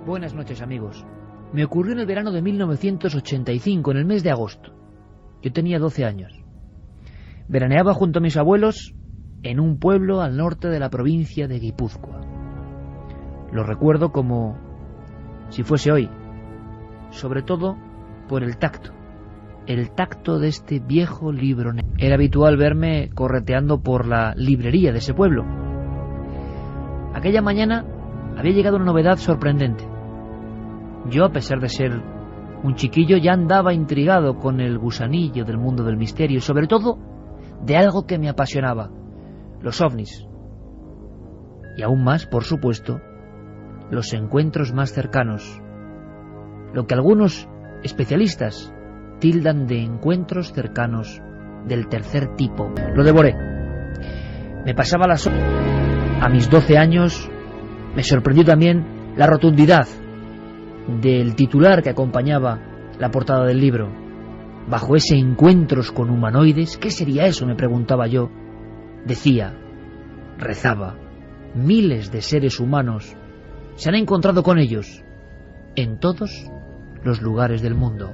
Buenas noches, amigos. Me ocurrió en el verano de 1985, en el mes de agosto. Yo tenía 12 años. Veraneaba junto a mis abuelos en un pueblo al norte de la provincia de Guipúzcoa. Lo recuerdo como si fuese hoy, sobre todo por el tacto de este viejo libro negro. Era habitual verme correteando por la librería de ese pueblo. Aquella mañana había llegado una novedad sorprendente. Yo, a pesar de ser un chiquillo, ya andaba intrigado con el gusanillo del mundo del misterio, y sobre todo de algo que me apasionaba: los ovnis. Y aún más, por supuesto, los encuentros más cercanos, lo que algunos especialistas tildan de encuentros cercanos del tercer tipo. Lo devoré. Me pasaba las horas. A mis 12 años me sorprendió también la rotundidad del titular que acompañaba la portada del libro. Bajo ese encuentros con humanoides, ¿qué sería eso?, me preguntaba yo. Decía, rezaba, miles de seres humanos se han encontrado con ellos en todos los lugares del mundo.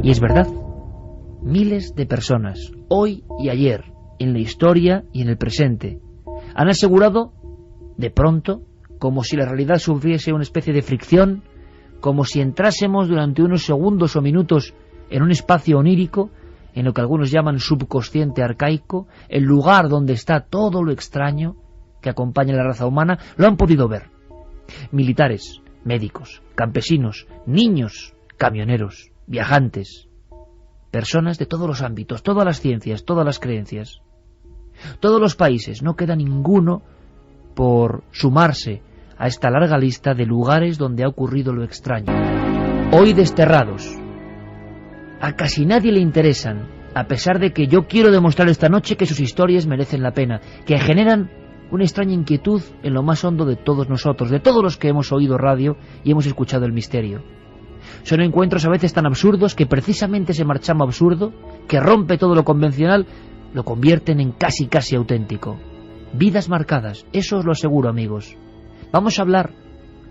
Y es verdad, miles de personas, hoy y ayer, en la historia y en el presente, han asegurado, de pronto, como si la realidad sufriese una especie de fricción, como si entrásemos durante unos segundos o minutos en un espacio onírico, en lo que algunos llaman subconsciente arcaico, el lugar donde está todo lo extraño que acompaña a la raza humana, lo han podido ver. Militares, médicos, campesinos, niños, camioneros, viajantes, personas de todos los ámbitos, todas las ciencias, todas las creencias, todos los países. No queda ninguno por sumarse a esta larga lista de lugares donde ha ocurrido lo extraño. Hoy desterrados. A casi nadie le interesan, a pesar de que yo quiero demostrar esta noche que sus historias merecen la pena, que generan una extraña inquietud en lo más hondo de todos nosotros, de todos los que hemos oído radio y hemos escuchado el misterio. Son encuentros a veces tan absurdos que precisamente ese marchamo absurdo, que rompe todo lo convencional, lo convierten en casi auténtico. Vidas marcadas, eso os lo aseguro, amigos. Vamos a hablar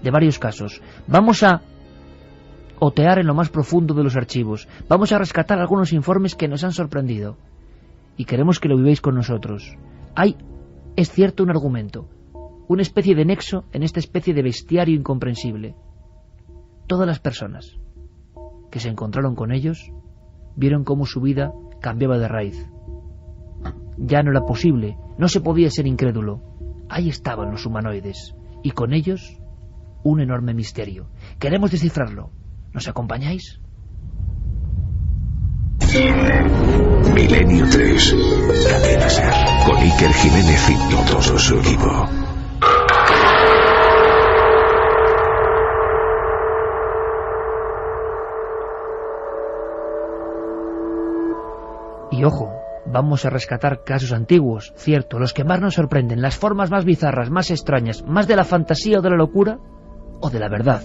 de varios casos. Vamos a otear en lo más profundo de los archivos. Vamos a rescatar algunos informes que nos han sorprendido. Y queremos que lo viváis con nosotros. Hay, es cierto, un argumento, una especie de nexo en esta especie de bestiario incomprensible. Todas las personas que se encontraron con ellos vieron cómo su vida cambiaba de raíz. Ya no era posible, no se podía ser incrédulo. Ahí estaban los humanoides, y con ellos un enorme misterio. Queremos descifrarlo. ¿Nos acompañáis? Milenio 3, Cadena SER, con Iker Jiménez y todo su equipo. Y ojo, vamos a rescatar casos antiguos, cierto, los que más nos sorprenden, las formas más bizarras, más extrañas, más de la fantasía o de la locura, o de la verdad.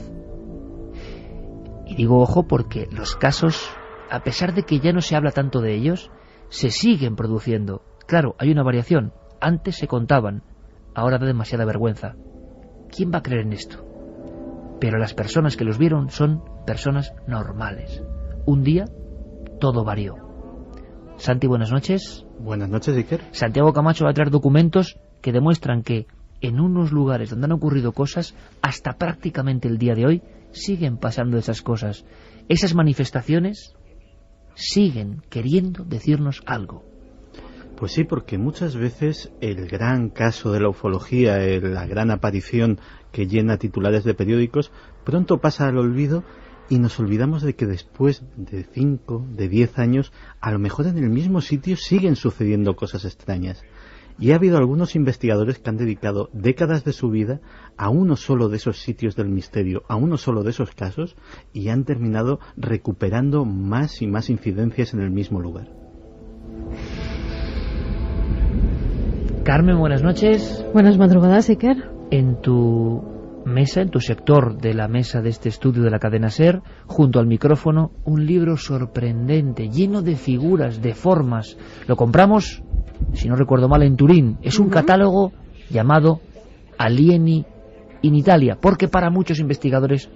Y digo ojo porque los casos, a pesar de que ya no se habla tanto de ellos, se siguen produciendo. Claro, hay una variación. Antes se contaban, ahora da demasiada vergüenza. ¿Quién va a creer en esto? Pero las personas que los vieron son personas normales. Un día, todo varió. Santi, buenas noches. Buenas noches, Iker. Santiago Camacho va a traer documentos que demuestran que en unos lugares donde han ocurrido cosas, hasta prácticamente el día de hoy, siguen pasando esas cosas. Esas manifestaciones siguen queriendo decirnos algo. Pues sí, porque muchas veces el gran caso de la ufología, la gran aparición que llena titulares de periódicos, pronto pasa al olvido y nos olvidamos de que después de 5, de 10 años, a lo mejor en el mismo sitio siguen sucediendo cosas extrañas. Y ha habido algunos investigadores que han dedicado décadas de su vida a uno solo de esos sitios del misterio, a uno solo de esos casos, y han terminado recuperando más y más incidencias en el mismo lugar. Carmen, buenas noches. Buenas madrugadas, Iker. En tu mesa, en tu sector de la mesa de este estudio de la cadena SER, junto al micrófono, un libro sorprendente, lleno de figuras, de formas. Lo compramos, si no recuerdo mal, en Turín. Es un catálogo llamado Alieni in Italia, porque para muchos investigadores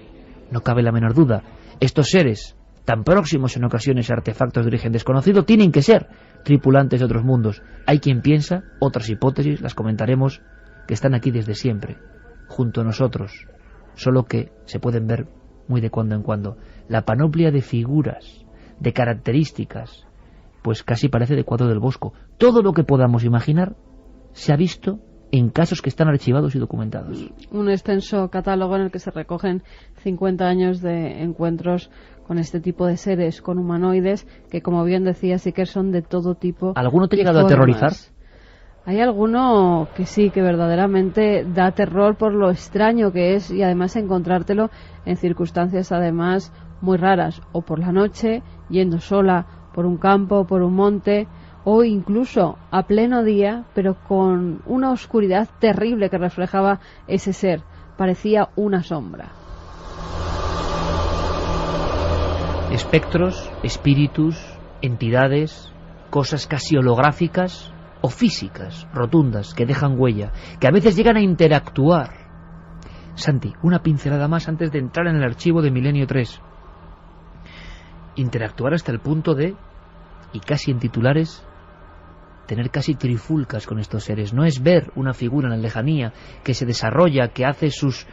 no cabe la menor duda, estos seres, tan próximos en ocasiones a artefactos de origen desconocido, tienen que ser tripulantes de otros mundos. Hay quien piensa, otras hipótesis, las comentaremos, que están aquí desde siempre, junto a nosotros, solo que se pueden ver muy de cuando en cuando. La panoplia de figuras, de características, pues casi parece de Cuadro del Bosco. Todo lo que podamos imaginar se ha visto en casos que están archivados y documentados. Un extenso catálogo en el que se recogen 50 años de encuentros con este tipo de seres, con humanoides, que como bien decía, sí que son de todo tipo. ¿Alguno te ha llegado a aterrorizar? Hay alguno que sí, que verdaderamente da terror por lo extraño que es, y además encontrártelo en circunstancias además muy raras, o por la noche, yendo sola por un campo, por un monte, o incluso a pleno día, pero con una oscuridad terrible que reflejaba ese ser. Parecía una sombra. Espectros, espíritus, entidades, cosas casi holográficas o físicas, rotundas, que dejan huella, que a veces llegan a interactuar. Santi, una pincelada más antes de entrar en el archivo de Milenio 3. Interactuar hasta el punto de, y casi en titulares, tener casi trifulcas con estos seres. No es ver una figura en la lejanía que se desarrolla, que hace sus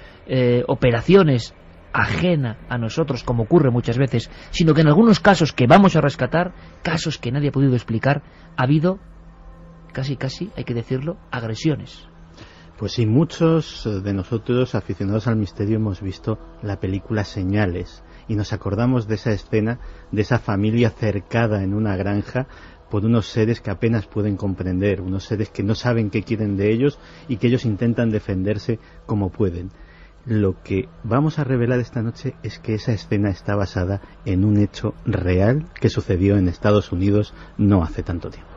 operaciones ajena a nosotros, como ocurre muchas veces, sino que en algunos casos que vamos a rescatar, casos que nadie ha podido explicar, ha habido casi, hay que decirlo, agresiones. Pues sí, muchos de nosotros aficionados al misterio hemos visto la película Señales y nos acordamos de esa escena, de esa familia cercada en una granja por unos seres que apenas pueden comprender, unos seres que no saben qué quieren de ellos y que ellos intentan defenderse como pueden. Lo que vamos a revelar esta noche es que esa escena está basada en un hecho real que sucedió en Estados Unidos no hace tanto tiempo.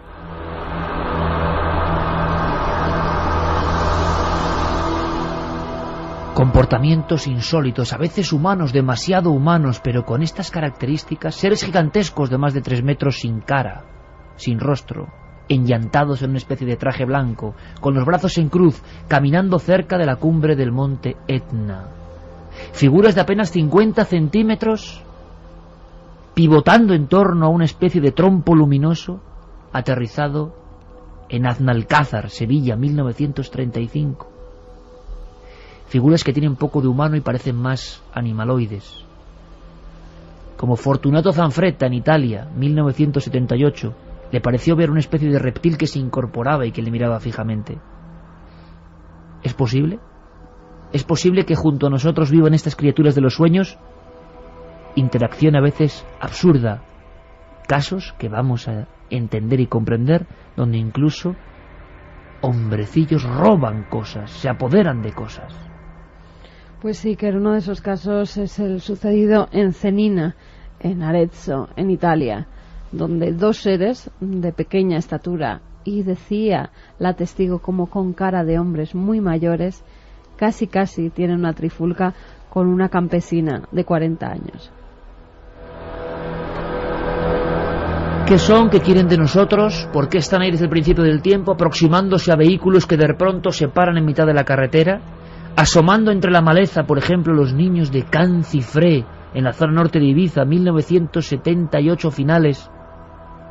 Comportamientos insólitos, a veces humanos, demasiado humanos, pero con estas características, seres gigantescos de más de 3 metros sin cara, sin rostro, enllantados en una especie de traje blanco, con los brazos en cruz, caminando cerca de la cumbre del monte Etna. Figuras de apenas 50 centímetros, pivotando en torno a una especie de trompo luminoso, aterrizado en Aznalcázar, Sevilla, 1935. Figuras que tienen poco de humano y parecen más animaloides. Como Fortunato Zanfretta en Italia, 1978, le pareció ver una especie de reptil que se incorporaba y que le miraba fijamente. ¿Es posible? ¿Es posible que junto a nosotros vivan estas criaturas de los sueños? Interacción a veces absurda. Casos que vamos a entender y comprender, donde incluso hombrecillos roban cosas, se apoderan de cosas. Pues sí, que uno de esos casos es el sucedido en Cenina, en Arezzo, en Italia, donde 2 seres de pequeña estatura, y decía la testigo como con cara de hombres muy mayores, casi tienen una trifulca con una campesina de 40 años. ¿Qué son? ¿Qué quieren de nosotros? ¿Por qué están ahí desde el principio del tiempo, aproximándose a vehículos que de pronto se paran en mitad de la carretera? Asomando entre la maleza, por ejemplo, los niños de Cancifré, en la zona norte de Ibiza, 1978 finales.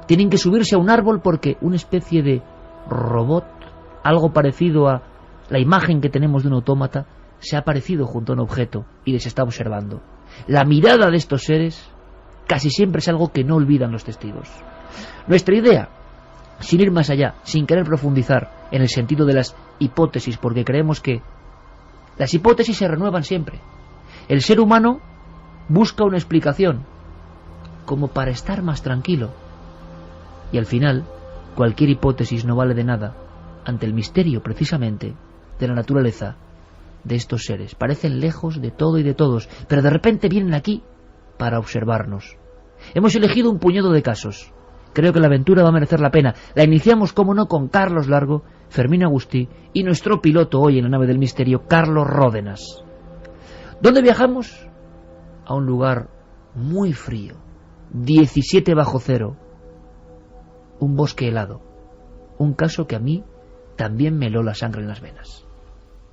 Tienen que subirse a un árbol porque una especie de robot, algo parecido a la imagen que tenemos de un autómata, se ha aparecido junto a un objeto y les está observando. La mirada de estos seres casi siempre es algo que no olvidan los testigos. Nuestra idea, sin ir más allá, sin querer profundizar en el sentido de las hipótesis, porque creemos que las hipótesis se renuevan siempre. El ser humano busca una explicación, como para estar más tranquilo. Y al final, cualquier hipótesis no vale de nada ante el misterio, precisamente, de la naturaleza de estos seres. Parecen lejos de todo y de todos, pero de repente vienen aquí para observarnos. Hemos elegido un puñado de casos. Creo que la aventura va a merecer la pena. La iniciamos, como no, con Carlos Largo, Fermín Agustí y nuestro piloto hoy en la nave del misterio, Carlos Ródenas. ¿Dónde viajamos? A un lugar muy frío, 17 bajo cero, un bosque helado, un caso que a mí también me heló la sangre en las venas.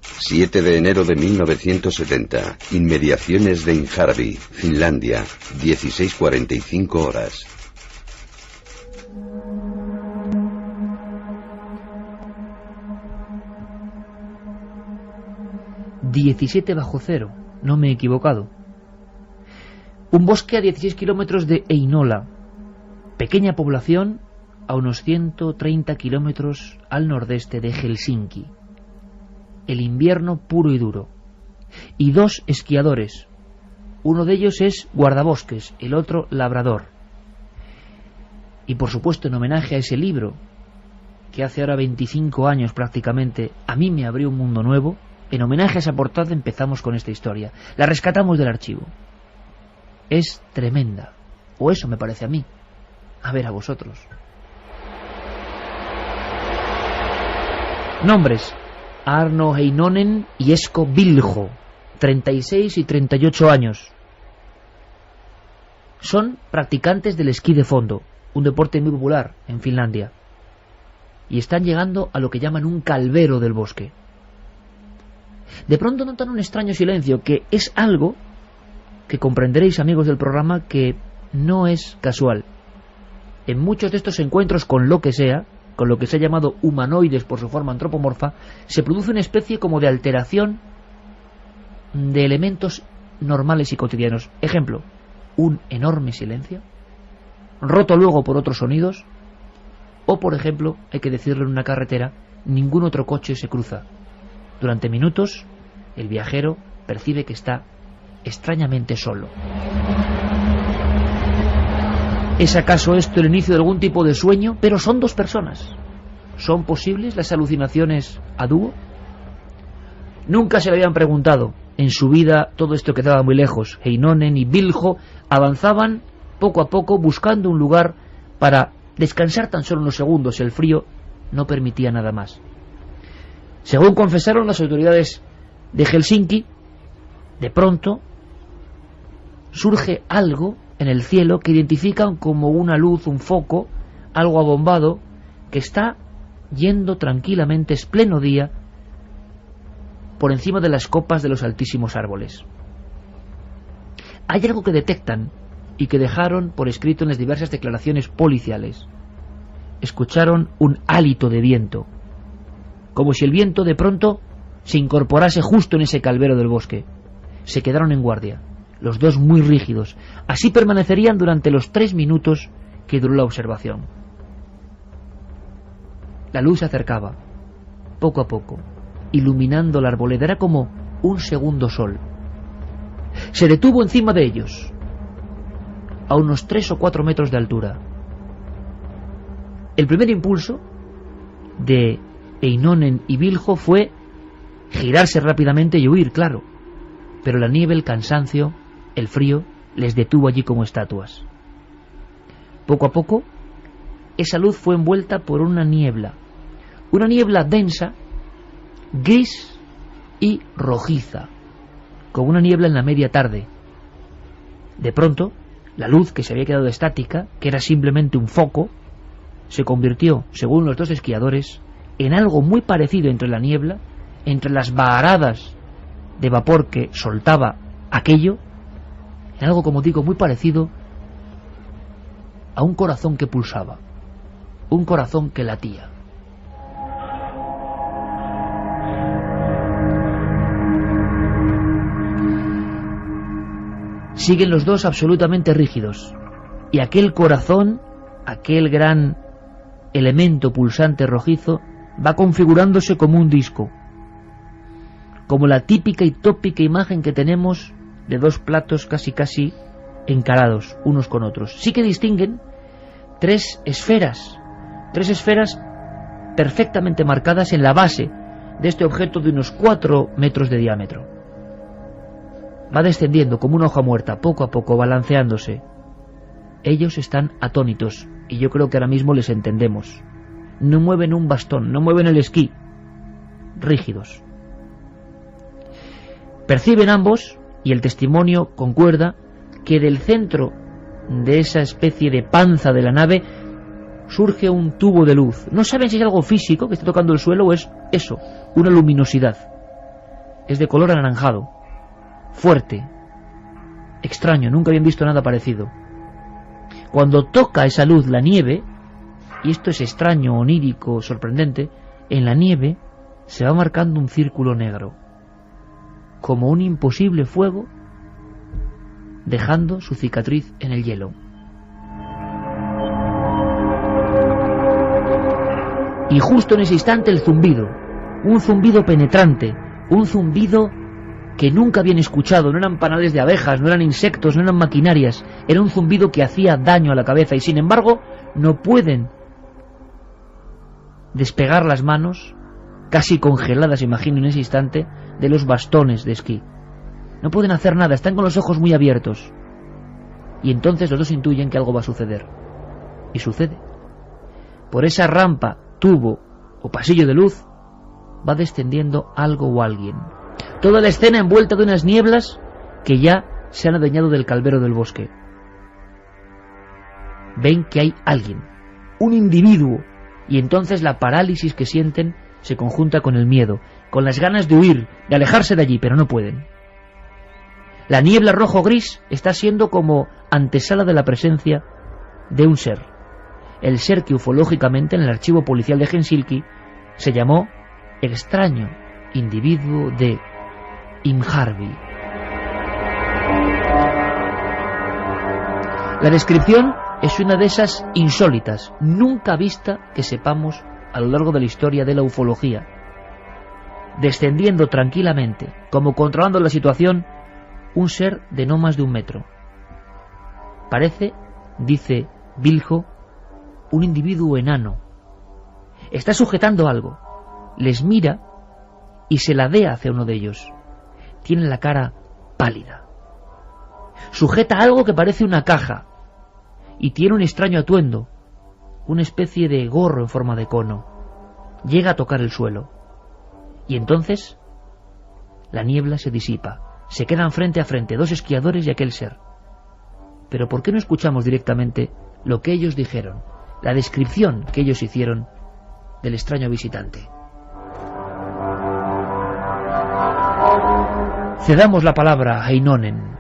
7 de enero de 1970. Inmediaciones de Injärvi, Finlandia. 16:45 horas. ...17 bajo cero, no me he equivocado. Un bosque a 16 kilómetros de Heinola, pequeña población a unos 130 kilómetros al nordeste de Helsinki. El invierno puro y duro. Y 2 esquiadores. Uno de ellos es guardabosques, el otro labrador. Y por supuesto, en homenaje a ese libro, que hace ahora 25 años prácticamente, a mí me abrió un mundo nuevo, en homenaje a esa portada empezamos con esta historia. La rescatamos del archivo. Es tremenda. O eso me parece a mí. A ver a vosotros. Nombres: Arno Heinonen y Esko Viljo, 36 y 38 años. Son practicantes del esquí de fondo, un deporte muy popular en Finlandia. Y están llegando a lo que llaman un calvero del bosque. De pronto notan un extraño silencio, que es algo que comprenderéis, amigos del programa, que no es casual. En muchos de estos encuentros con lo que sea, con lo que se ha llamado humanoides por su forma antropomorfa, se produce una especie como de alteración de elementos normales y cotidianos. Ejemplo, un enorme silencio, roto luego por otros sonidos, o por ejemplo, hay que decirlo, en una carretera, ningún otro coche se cruza. Durante minutos, el viajero percibe que está extrañamente solo. ¿Es acaso esto el inicio de algún tipo de sueño? Pero son 2 personas. ¿Son posibles las alucinaciones a dúo? Nunca se le habían preguntado. En su vida todo esto quedaba muy lejos. Heinonen y Viljo avanzaban poco a poco buscando un lugar para descansar tan solo unos segundos. El frío no permitía nada más. Según confesaron las autoridades de Helsinki, de pronto surge algo en el cielo que identifican como una luz, un foco, algo abombado, que está yendo tranquilamente, es pleno día, por encima de las copas de los altísimos árboles. Hay algo que detectan y que dejaron por escrito en las diversas declaraciones policiales. Escucharon un hálito de viento, como si el viento de pronto se incorporase justo en ese calvero del bosque. Se quedaron en guardia, los 2 muy rígidos. Así permanecerían durante los 3 minutos que duró la observación. La luz se acercaba, poco a poco, iluminando la arboleda. Era como un segundo sol. Se detuvo encima de ellos, a unos 3 o 4 metros de altura. El primer impulso de Heinonen y Viljo fue girarse rápidamente y huir, claro, pero la nieve, el cansancio, el frío les detuvo allí como estatuas. Poco a poco esa luz fue envuelta por una niebla densa, gris y rojiza, como una niebla en la media tarde. De pronto la luz, que se había quedado estática, que era simplemente un foco, se convirtió, según los 2 esquiadores, en algo muy parecido entre la niebla, entre las varadas de vapor que soltaba aquello, en algo, como digo, muy parecido a un corazón que pulsaba, un corazón que latía. Siguen los 2 absolutamente rígidos, y aquel corazón, aquel gran elemento pulsante rojizo, va configurándose como un disco, como la típica y tópica imagen que tenemos de 2 platos casi encarados unos con otros. Sí que distinguen 3 esferas perfectamente marcadas en la base de este objeto de unos 4 metros de diámetro. Va descendiendo como una hoja muerta, poco a poco, balanceándose. Ellos están atónitos, y yo creo que ahora mismo les entendemos. No mueven un bastón, no mueven el esquí, rígidos. Perciben ambos, y el testimonio concuerda, que del centro de esa especie de panza de la nave surge un tubo de luz. No saben si es algo físico que está tocando el suelo o es eso, una luminosidad. es de color anaranjado, fuerte, extraño, nunca habían visto nada parecido. Cuando toca esa luz la nieve, y esto es extraño, onírico, sorprendente, en la nieve se va marcando un círculo negro, como un imposible fuego, dejando su cicatriz en el hielo. Y justo en ese instante el zumbido, un zumbido penetrante, un zumbido que nunca habían escuchado. No eran panales de abejas, no eran insectos, no eran maquinarias, era un zumbido que hacía daño a la cabeza, y sin embargo no pueden despegar las manos, casi congeladas, imagino, en ese instante, de los bastones de esquí. No pueden hacer nada, están con los ojos muy abiertos. Y entonces los dos intuyen que algo va a suceder. Y sucede. Por esa rampa, tubo o pasillo de luz va descendiendo algo o alguien. Toda la escena envuelta de unas nieblas que ya se han adueñado del calvero del bosque. Ven que hay alguien, un individuo, y entonces la parálisis que sienten se conjunta con el miedo, con las ganas de huir, de alejarse de allí, pero no pueden. La niebla rojo-gris está siendo como antesala de la presencia de un ser. El ser que ufológicamente en el archivo policial de Helsinki se llamó extraño individuo de Imharvi. La descripción es una de esas insólitas, nunca vista que sepamos a lo largo de la historia de la ufología. Descendiendo tranquilamente, como controlando la situación, un ser de no más de 1 metro. Parece, dice Viljo, un individuo enano. Está sujetando algo, les mira y se ladea hacia uno de ellos. Tiene la cara pálida. Sujeta algo que parece una caja y tiene un extraño atuendo, una especie de gorro en forma de cono. Llega a tocar el suelo y entonces la niebla se disipa. Se quedan frente a frente 2 esquiadores y aquel ser. Pero ¿por qué no escuchamos directamente lo que ellos dijeron, la descripción que ellos hicieron del extraño visitante? Cedamos la palabra a Heinonen.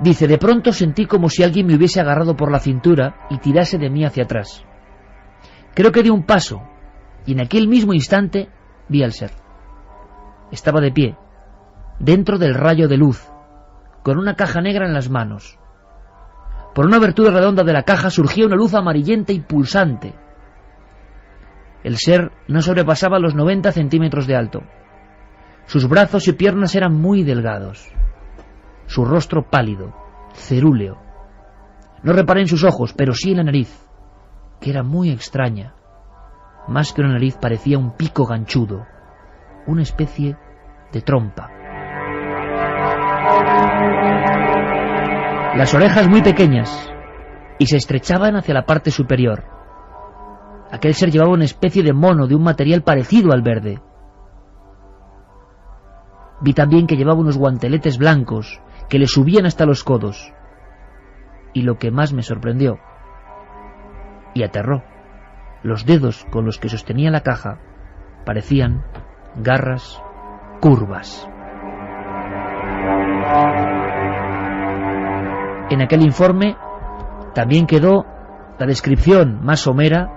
Dice: de pronto sentí como si alguien me hubiese agarrado por la cintura y tirase de mí hacia atrás. Creo que di un paso y en aquel mismo instante vi al ser. Estaba de pie, dentro del rayo de luz, con una caja negra en las manos. Por una abertura redonda de la caja surgía una luz amarillenta y pulsante. El ser no sobrepasaba los 90 centímetros de alto. Sus brazos y piernas eran muy delgados. Su rostro pálido, cerúleo. No reparé en sus ojos, pero sí en la nariz, que era muy extraña. Más que una nariz parecía un pico ganchudo, una especie de trompa. Las orejas muy pequeñas y se estrechaban hacia la parte superior. Aquel ser llevaba una especie de mono de un material parecido al verde. Vi también que llevaba unos guanteletes blancos que le subían hasta los codos. Y lo que más me sorprendió y aterró, los dedos con los que sostenía la caja parecían garras curvas. En aquel informe también quedó la descripción más somera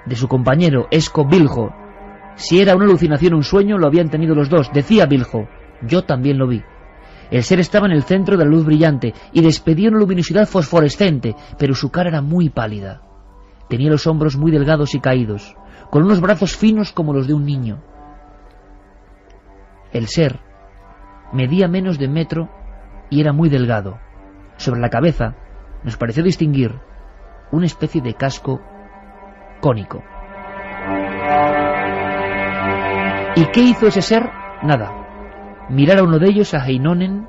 de su compañero Esko Viljo. Si era una alucinación o un sueño, lo habían tenido los dos. Decía Viljo: yo también lo vi. El ser estaba en el centro de la luz brillante y despedía una luminosidad fosforescente, pero su cara era muy pálida. Tenía los hombros muy delgados y caídos, con unos brazos finos como los de un niño. El ser medía menos de 1 metro y era muy delgado. Sobre la cabeza nos pareció distinguir una especie de casco cónico. ¿Y qué hizo ese ser? Nada. Mirar a uno de ellos, a Heinonen,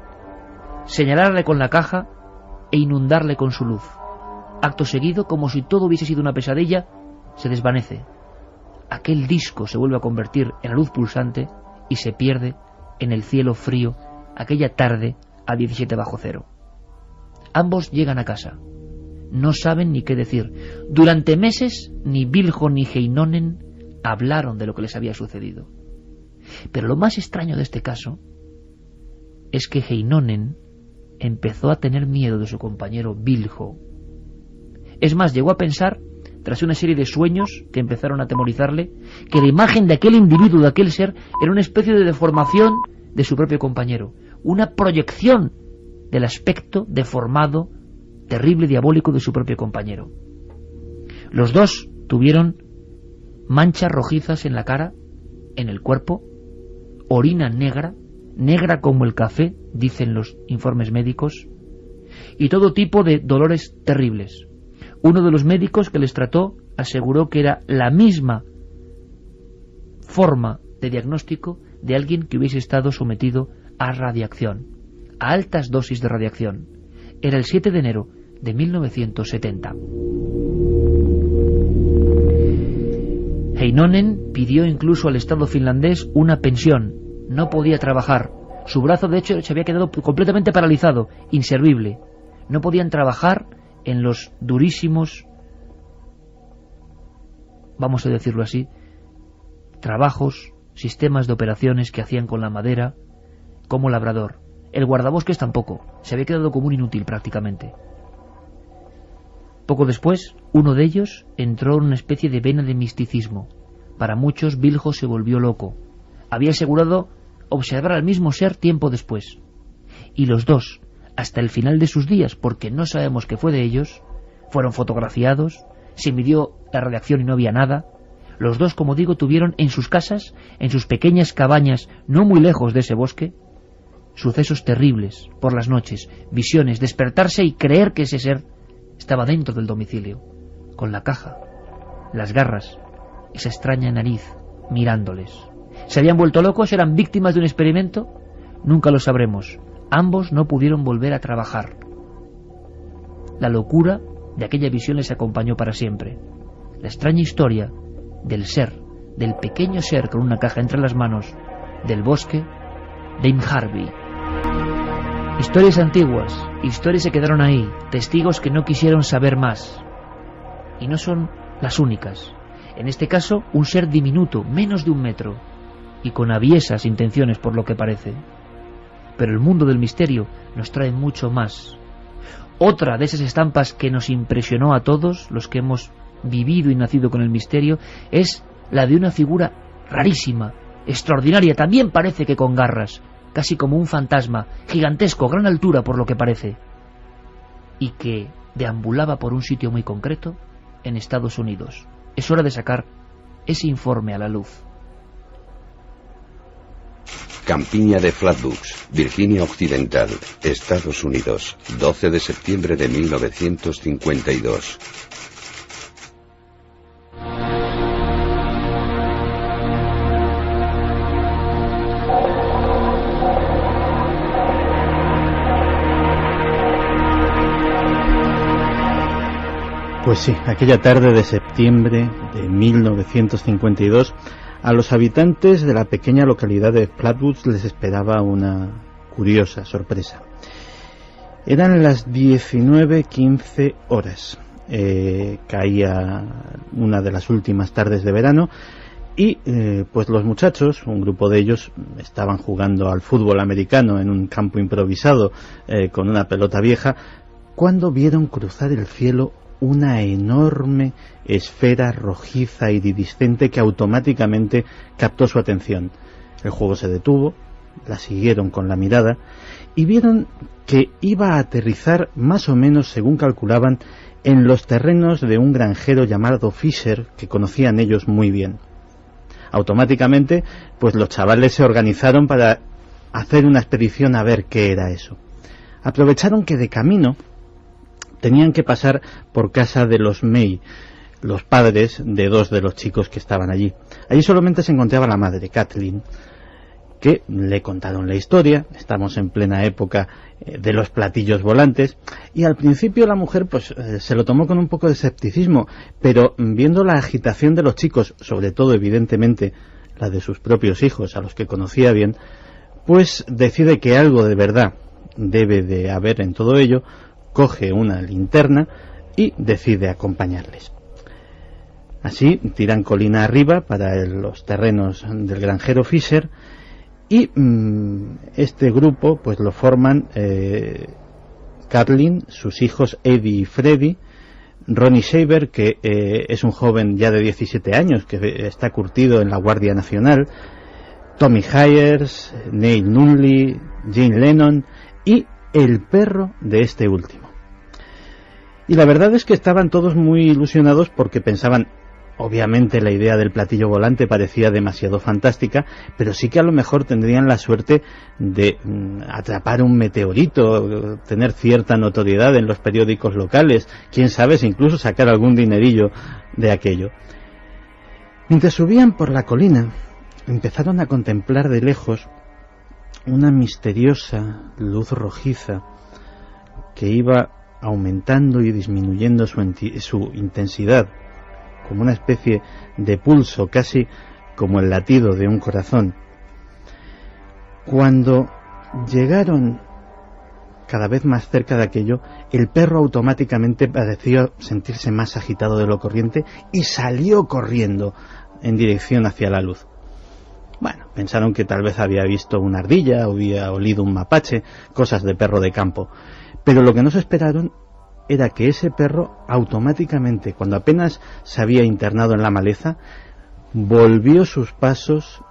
señalarle con la caja e inundarle con su luz. Acto seguido, como si todo hubiese sido una pesadilla, se desvanece. Aquel disco se vuelve a convertir en la luz pulsante y se pierde en el cielo frío aquella tarde a 17 bajo cero. Ambos llegan a casa. No saben ni qué decir. Durante meses ni Viljo ni Heinonen hablaron de lo que les había sucedido. Pero lo más extraño de este caso es que Heinonen empezó a tener miedo de su compañero Vilho. Es más, llegó a pensar, tras una serie de sueños que empezaron a atemorizarle, que la imagen de aquel individuo, de aquel ser, era una especie de deformación de su propio compañero, una proyección del aspecto deformado, terrible, diabólico de su propio compañero. Los dos tuvieron manchas rojizas en la cara, en el cuerpo, orina negra, negra como el café, dicen los informes médicos, y todo tipo de dolores terribles. Uno de los médicos que les trató aseguró que era la misma forma de diagnóstico de alguien que hubiese estado sometido a radiación, a altas dosis de radiación. Era el 7 de enero de 1970. Heinonen pidió incluso al Estado finlandés una pensión. No podía trabajar. Su brazo, de hecho, se había quedado completamente paralizado, inservible. No podían trabajar en los durísimos, vamos a decirlo así, trabajos, sistemas de operaciones que hacían con la madera como labrador. El guardabosques tampoco, se había quedado como un inútil prácticamente. Poco después, uno de ellos entró en una especie de vena de misticismo. Para muchos, Vilho se volvió loco. Había asegurado observar al mismo ser tiempo después. Y los dos, hasta el final de sus días, porque no sabemos qué fue de ellos, fueron fotografiados, se midió la radiación y no había nada. Los dos, como digo, tuvieron en sus casas, en sus pequeñas cabañas, no muy lejos de ese bosque, sucesos terribles por las noches, visiones, despertarse y creer que ese ser estaba dentro del domicilio, con la caja, las garras, esa extraña nariz, mirándoles. ¿Se habían vuelto locos? ¿Eran víctimas de un experimento? Nunca lo sabremos. Ambos no pudieron volver a trabajar. La locura de aquella visión les acompañó para siempre. La extraña historia del ser, del pequeño ser con una caja entre las manos, del bosque de Imharvi. Historias antiguas, historias que quedaron ahí, testigos que no quisieron saber más. Y no son las únicas. En este caso, un ser diminuto, menos de 1 metro, y con aviesas intenciones por lo que parece. Pero el mundo del misterio nos trae mucho más. Otra de esas estampas que nos impresionó a todos los que hemos vivido y nacido con el misterio es la de una figura rarísima, extraordinaria, también parece que con garras, casi como un fantasma, gigantesco, gran altura por lo que parece, y que deambulaba por un sitio muy concreto en Estados Unidos. Es hora de sacar ese informe a la luz. Campiña de Flatbush, Virginia Occidental, Estados Unidos, 12 de septiembre de 1952. Pues sí, aquella tarde de septiembre de 1952, a los habitantes de la pequeña localidad de Flatbush les esperaba una curiosa sorpresa. Eran las 19:15 horas. Caía una de las últimas tardes de verano y pues los muchachos, un grupo de ellos, estaban jugando al fútbol americano en un campo improvisado con una pelota vieja, cuando vieron cruzar el cielo una enorme esfera rojiza iridiscente que automáticamente captó su atención. El juego se detuvo, la siguieron con la mirada y vieron que iba a aterrizar más o menos, según calculaban, en los terrenos de un granjero llamado Fisher, que conocían ellos muy bien. Automáticamente, pues los chavales se organizaron para hacer una expedición a ver qué era eso. Aprovecharon que de camino tenían que pasar por casa de los May, los padres de 2 de los chicos que estaban allí. Allí solamente se encontraba la madre, Kathleen, que le contaron la historia. Estamos en plena época de los platillos volantes, y al principio la mujer pues se lo tomó con un poco de escepticismo, pero viendo la agitación de los chicos, sobre todo evidentemente la de sus propios hijos, a los que conocía bien, pues decide que algo de verdad debe de haber en todo ello, coge una linterna y decide acompañarles. Así tiran colina arriba para los terrenos del granjero Fisher, y este grupo pues lo forman Kathleen, sus hijos Eddie y Freddie, Ronnie Shaver, que es un joven ya de 17 años que está curtido en la Guardia Nacional, Tommy Hayers, Neil Nunley, Jane Lennon y el perro de este último. Y la verdad es que estaban todos muy ilusionados porque pensaban, obviamente la idea del platillo volante parecía demasiado fantástica, pero sí que a lo mejor tendrían la suerte de atrapar un meteorito, tener cierta notoriedad en los periódicos locales, quién sabe si incluso sacar algún dinerillo de aquello. Mientras subían por la colina, empezaron a contemplar de lejos una misteriosa luz rojiza que iba aumentando y disminuyendo su intensidad, como una especie de pulso, casi como el latido de un corazón. Cuando llegaron cada vez más cerca de aquello, el perro automáticamente pareció sentirse más agitado de lo corriente y salió corriendo en dirección hacia la luz. Bueno, pensaron que tal vez había visto una ardilla o había olido un mapache, cosas de perro de campo. Pero lo que no se esperaron era que ese perro automáticamente, cuando apenas se había internado en la maleza, volvió sus pasos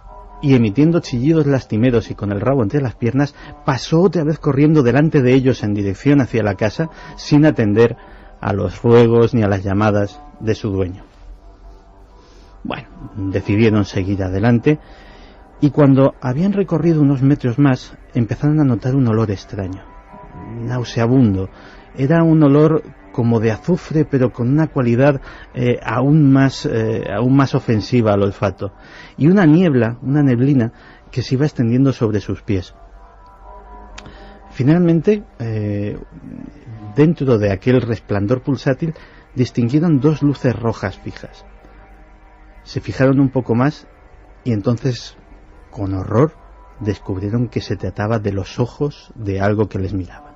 y, emitiendo chillidos lastimeros y con el rabo entre las piernas, pasó otra vez corriendo delante de ellos en dirección hacia la casa, sin atender a los ruegos ni a las llamadas de su dueño. Bueno, decidieron seguir adelante, y cuando habían recorrido unos metros más, empezaron a notar un olor extraño, nauseabundo. Era un olor como de azufre, pero con una cualidad aún más ofensiva al olfato, y una neblina que se iba extendiendo sobre sus pies. Finalmente, dentro de aquel resplandor pulsátil, distinguieron dos luces rojas fijas. Se fijaron un poco más y entonces, con horror, descubrieron que se trataba de los ojos de algo que les miraba.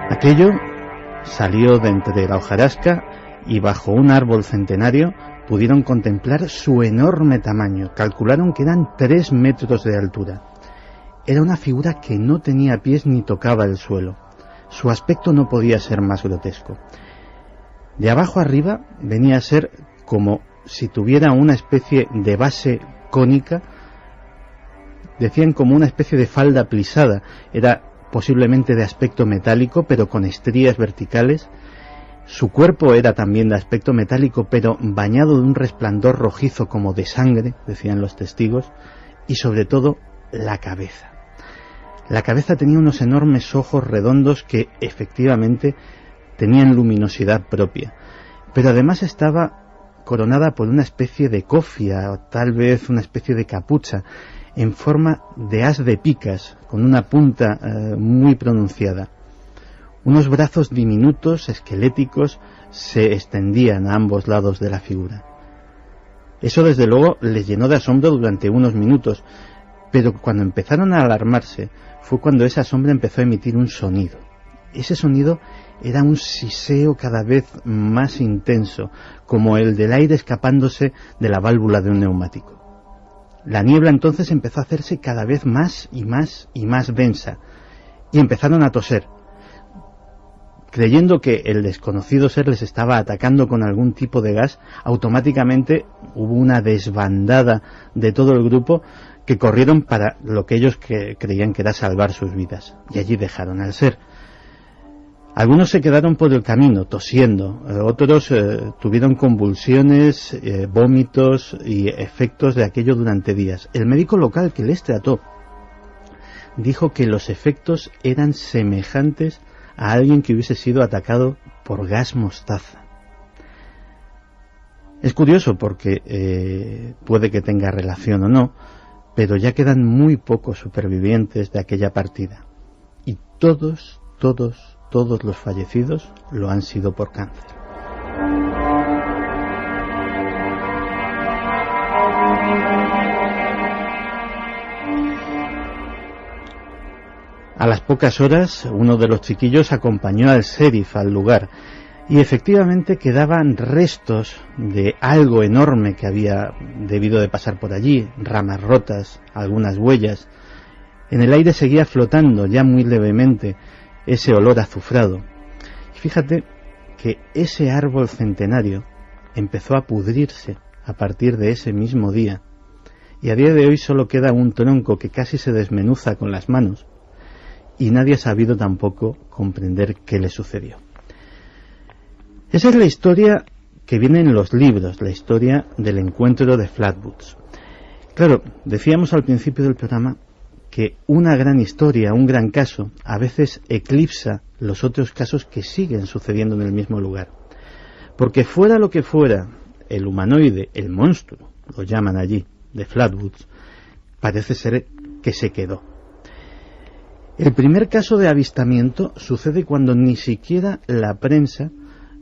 Aquello salió de entre la hojarasca y bajo un árbol centenario pudieron contemplar su enorme tamaño. Calcularon que eran 3 metros de altura. Era una figura que no tenía pies ni tocaba el suelo. Su aspecto no podía ser más grotesco. De abajo arriba venía a ser como si tuviera una especie de base cónica. Decían como una especie de falda plisada. Era posiblemente de aspecto metálico, pero con estrías verticales. Su cuerpo era también de aspecto metálico, pero bañado de un resplandor rojizo como de sangre, decían los testigos, y sobre todo la cabeza. La cabeza tenía unos enormes ojos redondos que efectivamente tenían luminosidad propia, pero además estaba coronada por una especie de cofia, o tal vez una especie de capucha, en forma de as de picas, con una punta muy pronunciada. Unos brazos diminutos, esqueléticos, se extendían a ambos lados de la figura. Eso desde luego les llenó de asombro durante unos minutos, pero cuando empezaron a alarmarse fue cuando ese asombro empezó a emitir un sonido. Ese sonido era un siseo cada vez más intenso, como el del aire escapándose de la válvula de un neumático. La niebla entonces empezó a hacerse cada vez más y más y más densa, y empezaron a toser. Creyendo que el desconocido ser les estaba atacando con algún tipo de gas, automáticamente hubo una desbandada de todo el grupo que corrieron para lo que ellos creían que era salvar sus vidas, y allí dejaron al ser. Algunos se quedaron por el camino tosiendo, otros tuvieron convulsiones, vómitos y efectos de aquello durante días. El médico local que les trató dijo que los efectos eran semejantes a alguien que hubiese sido atacado por gas mostaza. Es curioso porque puede que tenga relación o no, pero ya quedan muy pocos supervivientes de aquella partida. Y todos los fallecidos lo han sido por cáncer. A las pocas horas, uno de los chiquillos acompañó al sheriff al lugar y efectivamente quedaban restos de algo enorme que había debido de pasar por allí, ramas rotas, algunas huellas. En el aire seguía flotando ya muy levemente ese olor azufrado. Y fíjate que ese árbol centenario empezó a pudrirse a partir de ese mismo día, y a día de hoy solo queda un tronco que casi se desmenuza con las manos, y nadie ha sabido tampoco comprender qué le sucedió. Esa es la historia que viene en los libros, la historia del encuentro de Flatwoods. Claro, decíamos al principio del programa que una gran historia, un gran caso, a veces eclipsa los otros casos que siguen sucediendo en el mismo lugar. Porque fuera lo que fuera, el humanoide, el monstruo, lo llaman allí, de Flatwoods, parece ser que se quedó. El primer caso de avistamiento sucede cuando ni siquiera la prensa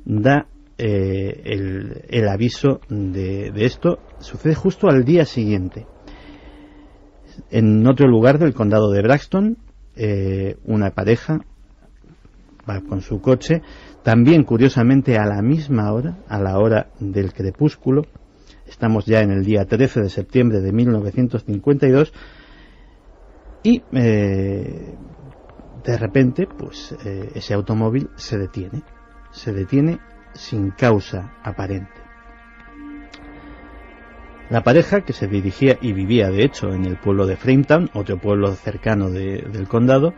da el aviso de esto. Sucede justo al día siguiente. En otro lugar del condado de Braxton, una pareja va con su coche, también curiosamente a la misma hora, a la hora del crepúsculo. Estamos ya en el día 13 de septiembre de 1952 y de repente pues ese automóvil se detiene sin causa aparente. La pareja, que se dirigía y vivía de hecho en el pueblo de Frametown, otro pueblo cercano del condado,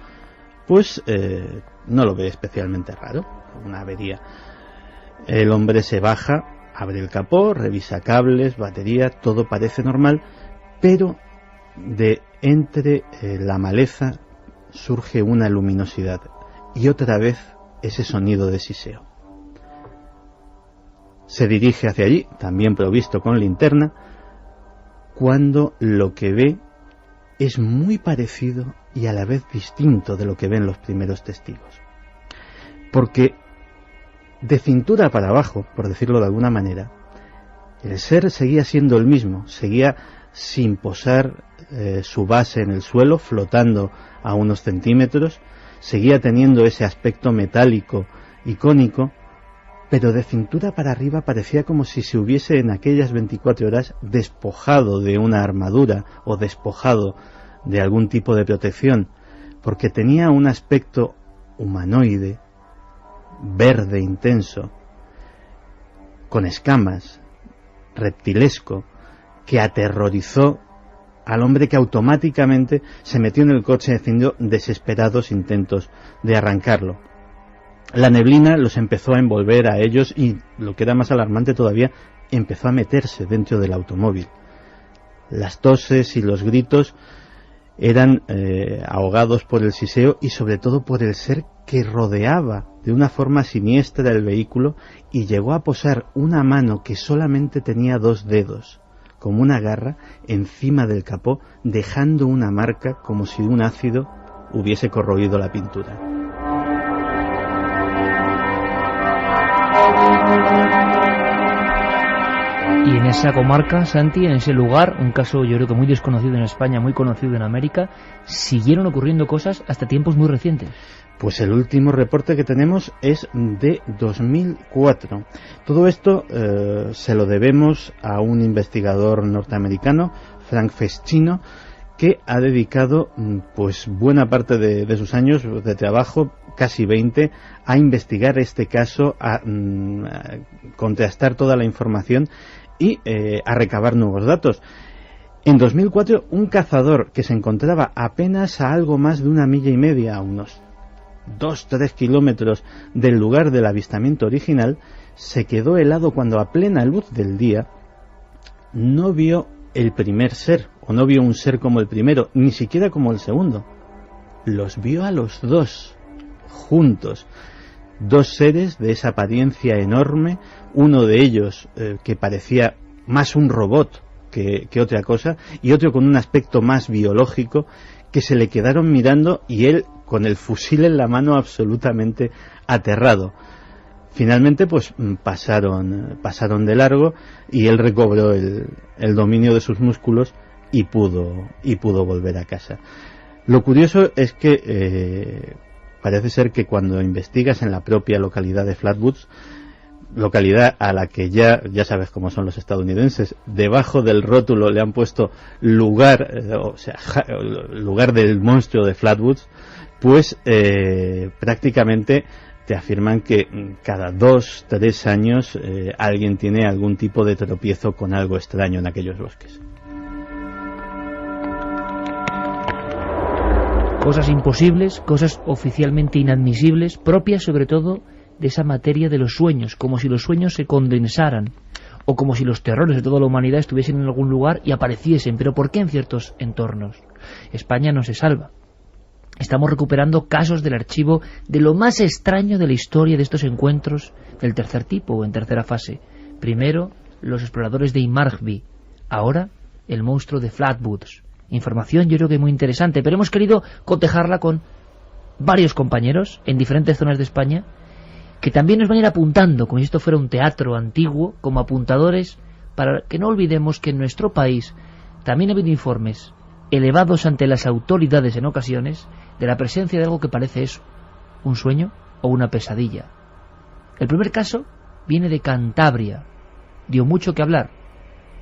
pues no lo ve especialmente raro, una avería. El hombre se baja, abre el capó, revisa cables, batería, todo parece normal, pero de entre la maleza surge una luminosidad y otra vez ese sonido de siseo. Se dirige hacia allí, también provisto con linterna, cuando lo que ve es muy parecido y a la vez distinto de lo que ven los primeros testigos. Porque de cintura para abajo, por decirlo de alguna manera, el ser seguía siendo el mismo, seguía sin posar su base en el suelo, flotando a unos centímetros, seguía teniendo ese aspecto metálico icónico, pero de cintura para arriba parecía como si se hubiese en aquellas 24 horas despojado de una armadura o despojado de algún tipo de protección, porque tenía un aspecto humanoide, verde intenso, con escamas, reptilesco, que aterrorizó al hombre, que automáticamente se metió en el coche haciendo desesperados intentos de arrancarlo. La neblina los empezó a envolver a ellos y, lo que era más alarmante todavía, empezó a meterse dentro del automóvil. Las toses y los gritos eran ahogados por el siseo y sobre todo por el ser que rodeaba de una forma siniestra el vehículo y llegó a posar una mano que solamente tenía 2 dedos, como una garra, encima del capó, dejando una marca como si un ácido hubiese corroído la pintura. Y en esa comarca, Santi, en ese lugar, un caso yo creo que muy desconocido en España, muy conocido en América, siguieron ocurriendo cosas hasta tiempos muy recientes. Pues el último reporte que tenemos es de 2004. Todo esto se lo debemos a un investigador norteamericano, Frank Feschino, que ha dedicado pues buena parte de sus años de trabajo, casi 20, a investigar este caso, a contrastar toda la información y a recabar nuevos datos. En 2004, un cazador que se encontraba apenas a algo más de 1,5 millas, a unos 2-3 kilómetros del lugar del avistamiento original, se quedó helado cuando a plena luz del día no vio el primer ser, o no vio un ser como el primero, ni siquiera como el segundo. Los vio a los 2 juntos, 2 seres de esa apariencia enorme, uno de ellos que parecía más un robot que otra cosa, y otro con un aspecto más biológico, que se le quedaron mirando y él con el fusil en la mano absolutamente aterrado. Finalmente pues pasaron de largo y él recobró el dominio de sus músculos y pudo volver a casa. Lo curioso es que parece ser que cuando investigas en la propia localidad de Flatwoods, localidad a la que ya sabes cómo son los estadounidenses, debajo del rótulo le han puesto lugar, lugar del monstruo de Flatwoods, pues prácticamente te afirman que cada 2-3 años alguien tiene algún tipo de tropiezo con algo extraño en aquellos bosques. Cosas imposibles, cosas oficialmente inadmisibles, propias sobre todo de esa materia de los sueños, como si los sueños se condensaran, o como si los terrores de toda la humanidad estuviesen en algún lugar y apareciesen. ¿Pero por qué en ciertos entornos? España no se salva. Estamos recuperando casos del archivo de lo más extraño de la historia de estos encuentros del tercer tipo o en tercera fase. Primero, los exploradores de Inmargby, ahora el monstruo de Flatwoods. Información yo creo que muy interesante, pero hemos querido cotejarla con varios compañeros en diferentes zonas de España que también nos van a ir apuntando, como si esto fuera un teatro antiguo, como apuntadores, para que no olvidemos que en nuestro país también ha habido informes elevados ante las autoridades en ocasiones de la presencia de algo que parece eso, un sueño o una pesadilla. El primer caso viene de Cantabria, dio mucho que hablar.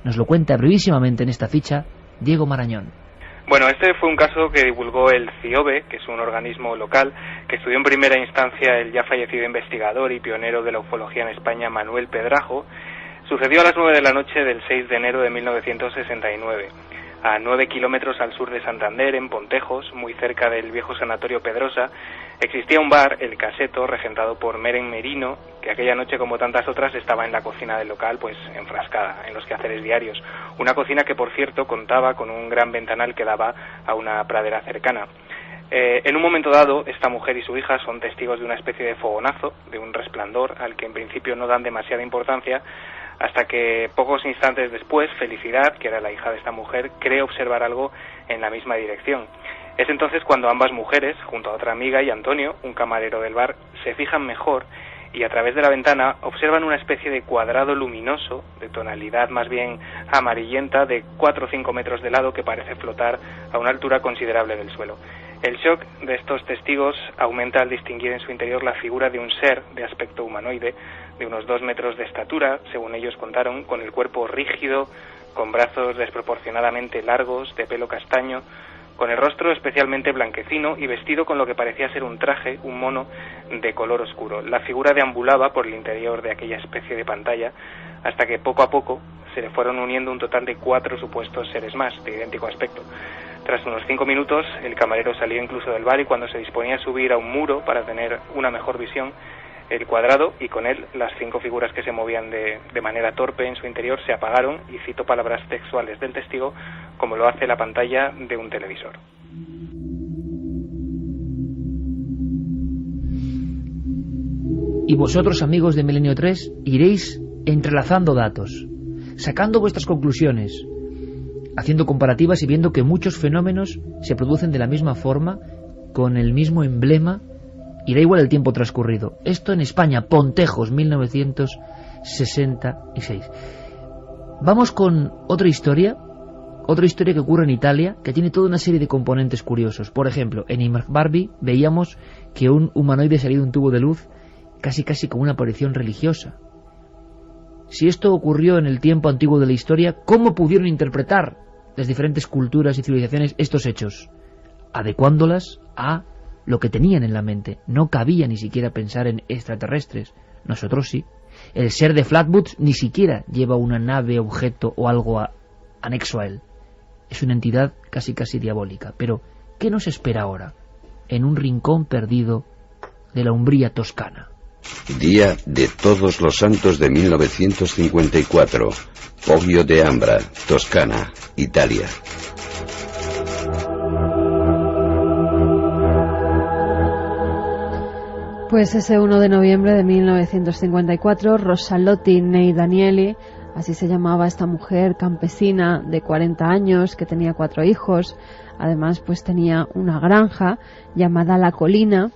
Nos lo cuenta brevísimamente en esta ficha Diego Marañón. Bueno, este fue un caso que divulgó el CIOBE, que es un organismo local que estudió en primera instancia el ya fallecido investigador y pionero de la ufología en España, Manuel Pedrajo. Sucedió a las 9 de la noche del 6 de enero de 1969, a 9 kilómetros al sur de Santander, en Pontejos, muy cerca del viejo sanatorio Pedrosa. Existía un bar, El Caseto, regentado por Meren Merino, que aquella noche, como tantas otras, estaba en la cocina del local, pues enfrascada en los quehaceres diarios. Una cocina que, por cierto, contaba con un gran ventanal que daba a una pradera cercana. En un momento dado, esta mujer y su hija son testigos de una especie de fogonazo, de un resplandor, al que en principio no dan demasiada importancia, hasta que pocos instantes después, Felicidad, que era la hija de esta mujer, cree observar algo en la misma dirección. Es entonces cuando ambas mujeres, junto a otra amiga y Antonio, un camarero del bar, se fijan mejor y a través de la ventana observan una especie de cuadrado luminoso, de tonalidad más bien amarillenta, de 4 o 5 metros de lado, que parece flotar a una altura considerable del suelo. El shock de estos testigos aumenta al distinguir en su interior la figura de un ser de aspecto humanoide, de unos 2 metros de estatura, según ellos contaron, con el cuerpo rígido, con brazos desproporcionadamente largos, de pelo castaño, con el rostro especialmente blanquecino y vestido con lo que parecía ser un traje, un mono de color oscuro. La figura deambulaba por el interior de aquella especie de pantalla hasta que poco a poco se le fueron uniendo un total de 4 supuestos seres más, de idéntico aspecto. Tras unos 5 minutos, el camarero salió incluso del bar y cuando se disponía a subir a un muro para tener una mejor visión, el cuadrado y con él las 5 figuras que se movían de manera torpe en su interior se apagaron, y cito palabras textuales del testigo, como lo hace la pantalla de un televisor. Y vosotros, amigos de Milenio 3, iréis entrelazando datos, sacando vuestras conclusiones, haciendo comparativas y viendo que muchos fenómenos se producen de la misma forma, con el mismo emblema, y da igual el tiempo transcurrido. Esto en España, Pontejos, 1966. Vamos con otra historia que ocurre en Italia, que tiene toda una serie de componentes curiosos. Por ejemplo, en Inmargby veíamos que un humanoide salía de un tubo de luz, casi como una aparición religiosa. Si esto ocurrió en el tiempo antiguo de la historia, ¿cómo pudieron interpretar las diferentes culturas y civilizaciones estos hechos? Adecuándolas a lo que tenían en la mente. No cabía ni siquiera pensar en extraterrestres. Nosotros sí. El ser de Flatwoods ni siquiera lleva una nave, objeto o algo anexo a él. Es una entidad casi diabólica. Pero, ¿qué nos espera ahora? En un rincón perdido de la Umbría toscana. Día de Todos los Santos de 1954. Poggio de Ambra, Toscana, Italia. Pues ese 1 de noviembre de 1954, Rosalotti Nei Danieli, así se llamaba esta mujer campesina de 40 años que tenía 4 hijos, además pues tenía una granja llamada La Colina,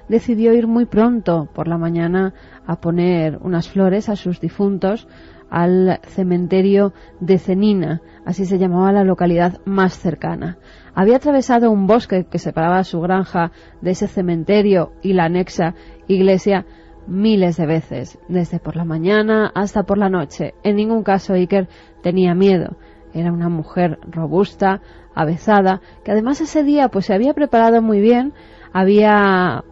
decidió ir muy pronto por la mañana a poner unas flores a sus difuntos al cementerio de Cenina, así se llamaba la localidad más cercana. Había atravesado un bosque que separaba su granja de ese cementerio y la anexa iglesia miles de veces, desde por la mañana hasta por la noche. En ningún caso Iker tenía miedo. Era una mujer robusta, avezada, que además ese día pues se había preparado muy bien, había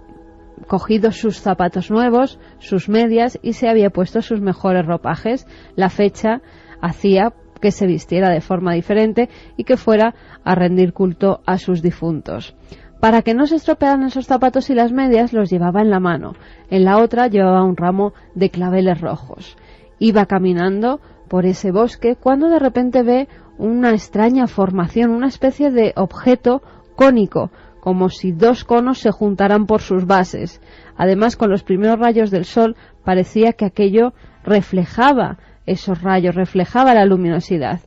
cogido sus zapatos nuevos, sus medias y se había puesto sus mejores ropajes. La fecha hacía que se vistiera de forma diferente y que fuera a rendir culto a sus difuntos. Para que no se estropearan esos zapatos y las medias, los llevaba en la mano. En la otra llevaba un ramo de claveles rojos. Iba caminando por ese bosque cuando de repente ve una extraña formación, una especie de objeto cónico, como si dos conos se juntaran por sus bases. Además, con los primeros rayos del sol parecía que aquello reflejaba esos rayos, reflejaba la luminosidad.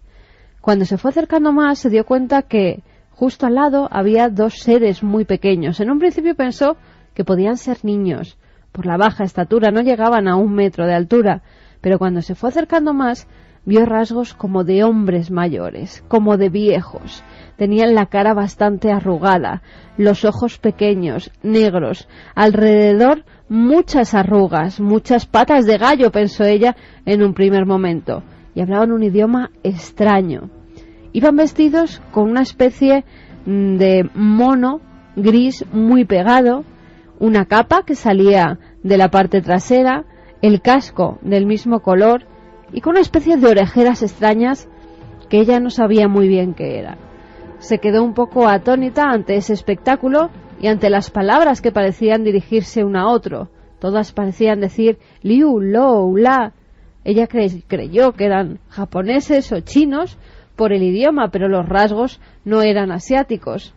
Cuando se fue acercando más, se dio cuenta que justo al lado había dos seres muy pequeños. En un principio pensó que podían ser niños. Por la baja estatura no llegaban a 1 metro de altura, pero cuando se fue acercando más, vio rasgos como de hombres mayores, como de viejos. Tenían la cara bastante arrugada, los ojos pequeños, negros, alrededor muchas arrugas, muchas patas de gallo, pensó ella en un primer momento, y hablaban un idioma extraño. Iban vestidos con una especie de mono gris muy pegado, una capa que salía de la parte trasera, el casco del mismo color y con una especie de orejeras extrañas que ella no sabía muy bien qué eran. Se quedó un poco atónita ante ese espectáculo y ante las palabras que parecían dirigirse uno a otro. Todas parecían decir liu, lo, la. Ella creyó que eran japoneses o chinos por el idioma, pero los rasgos no eran asiáticos.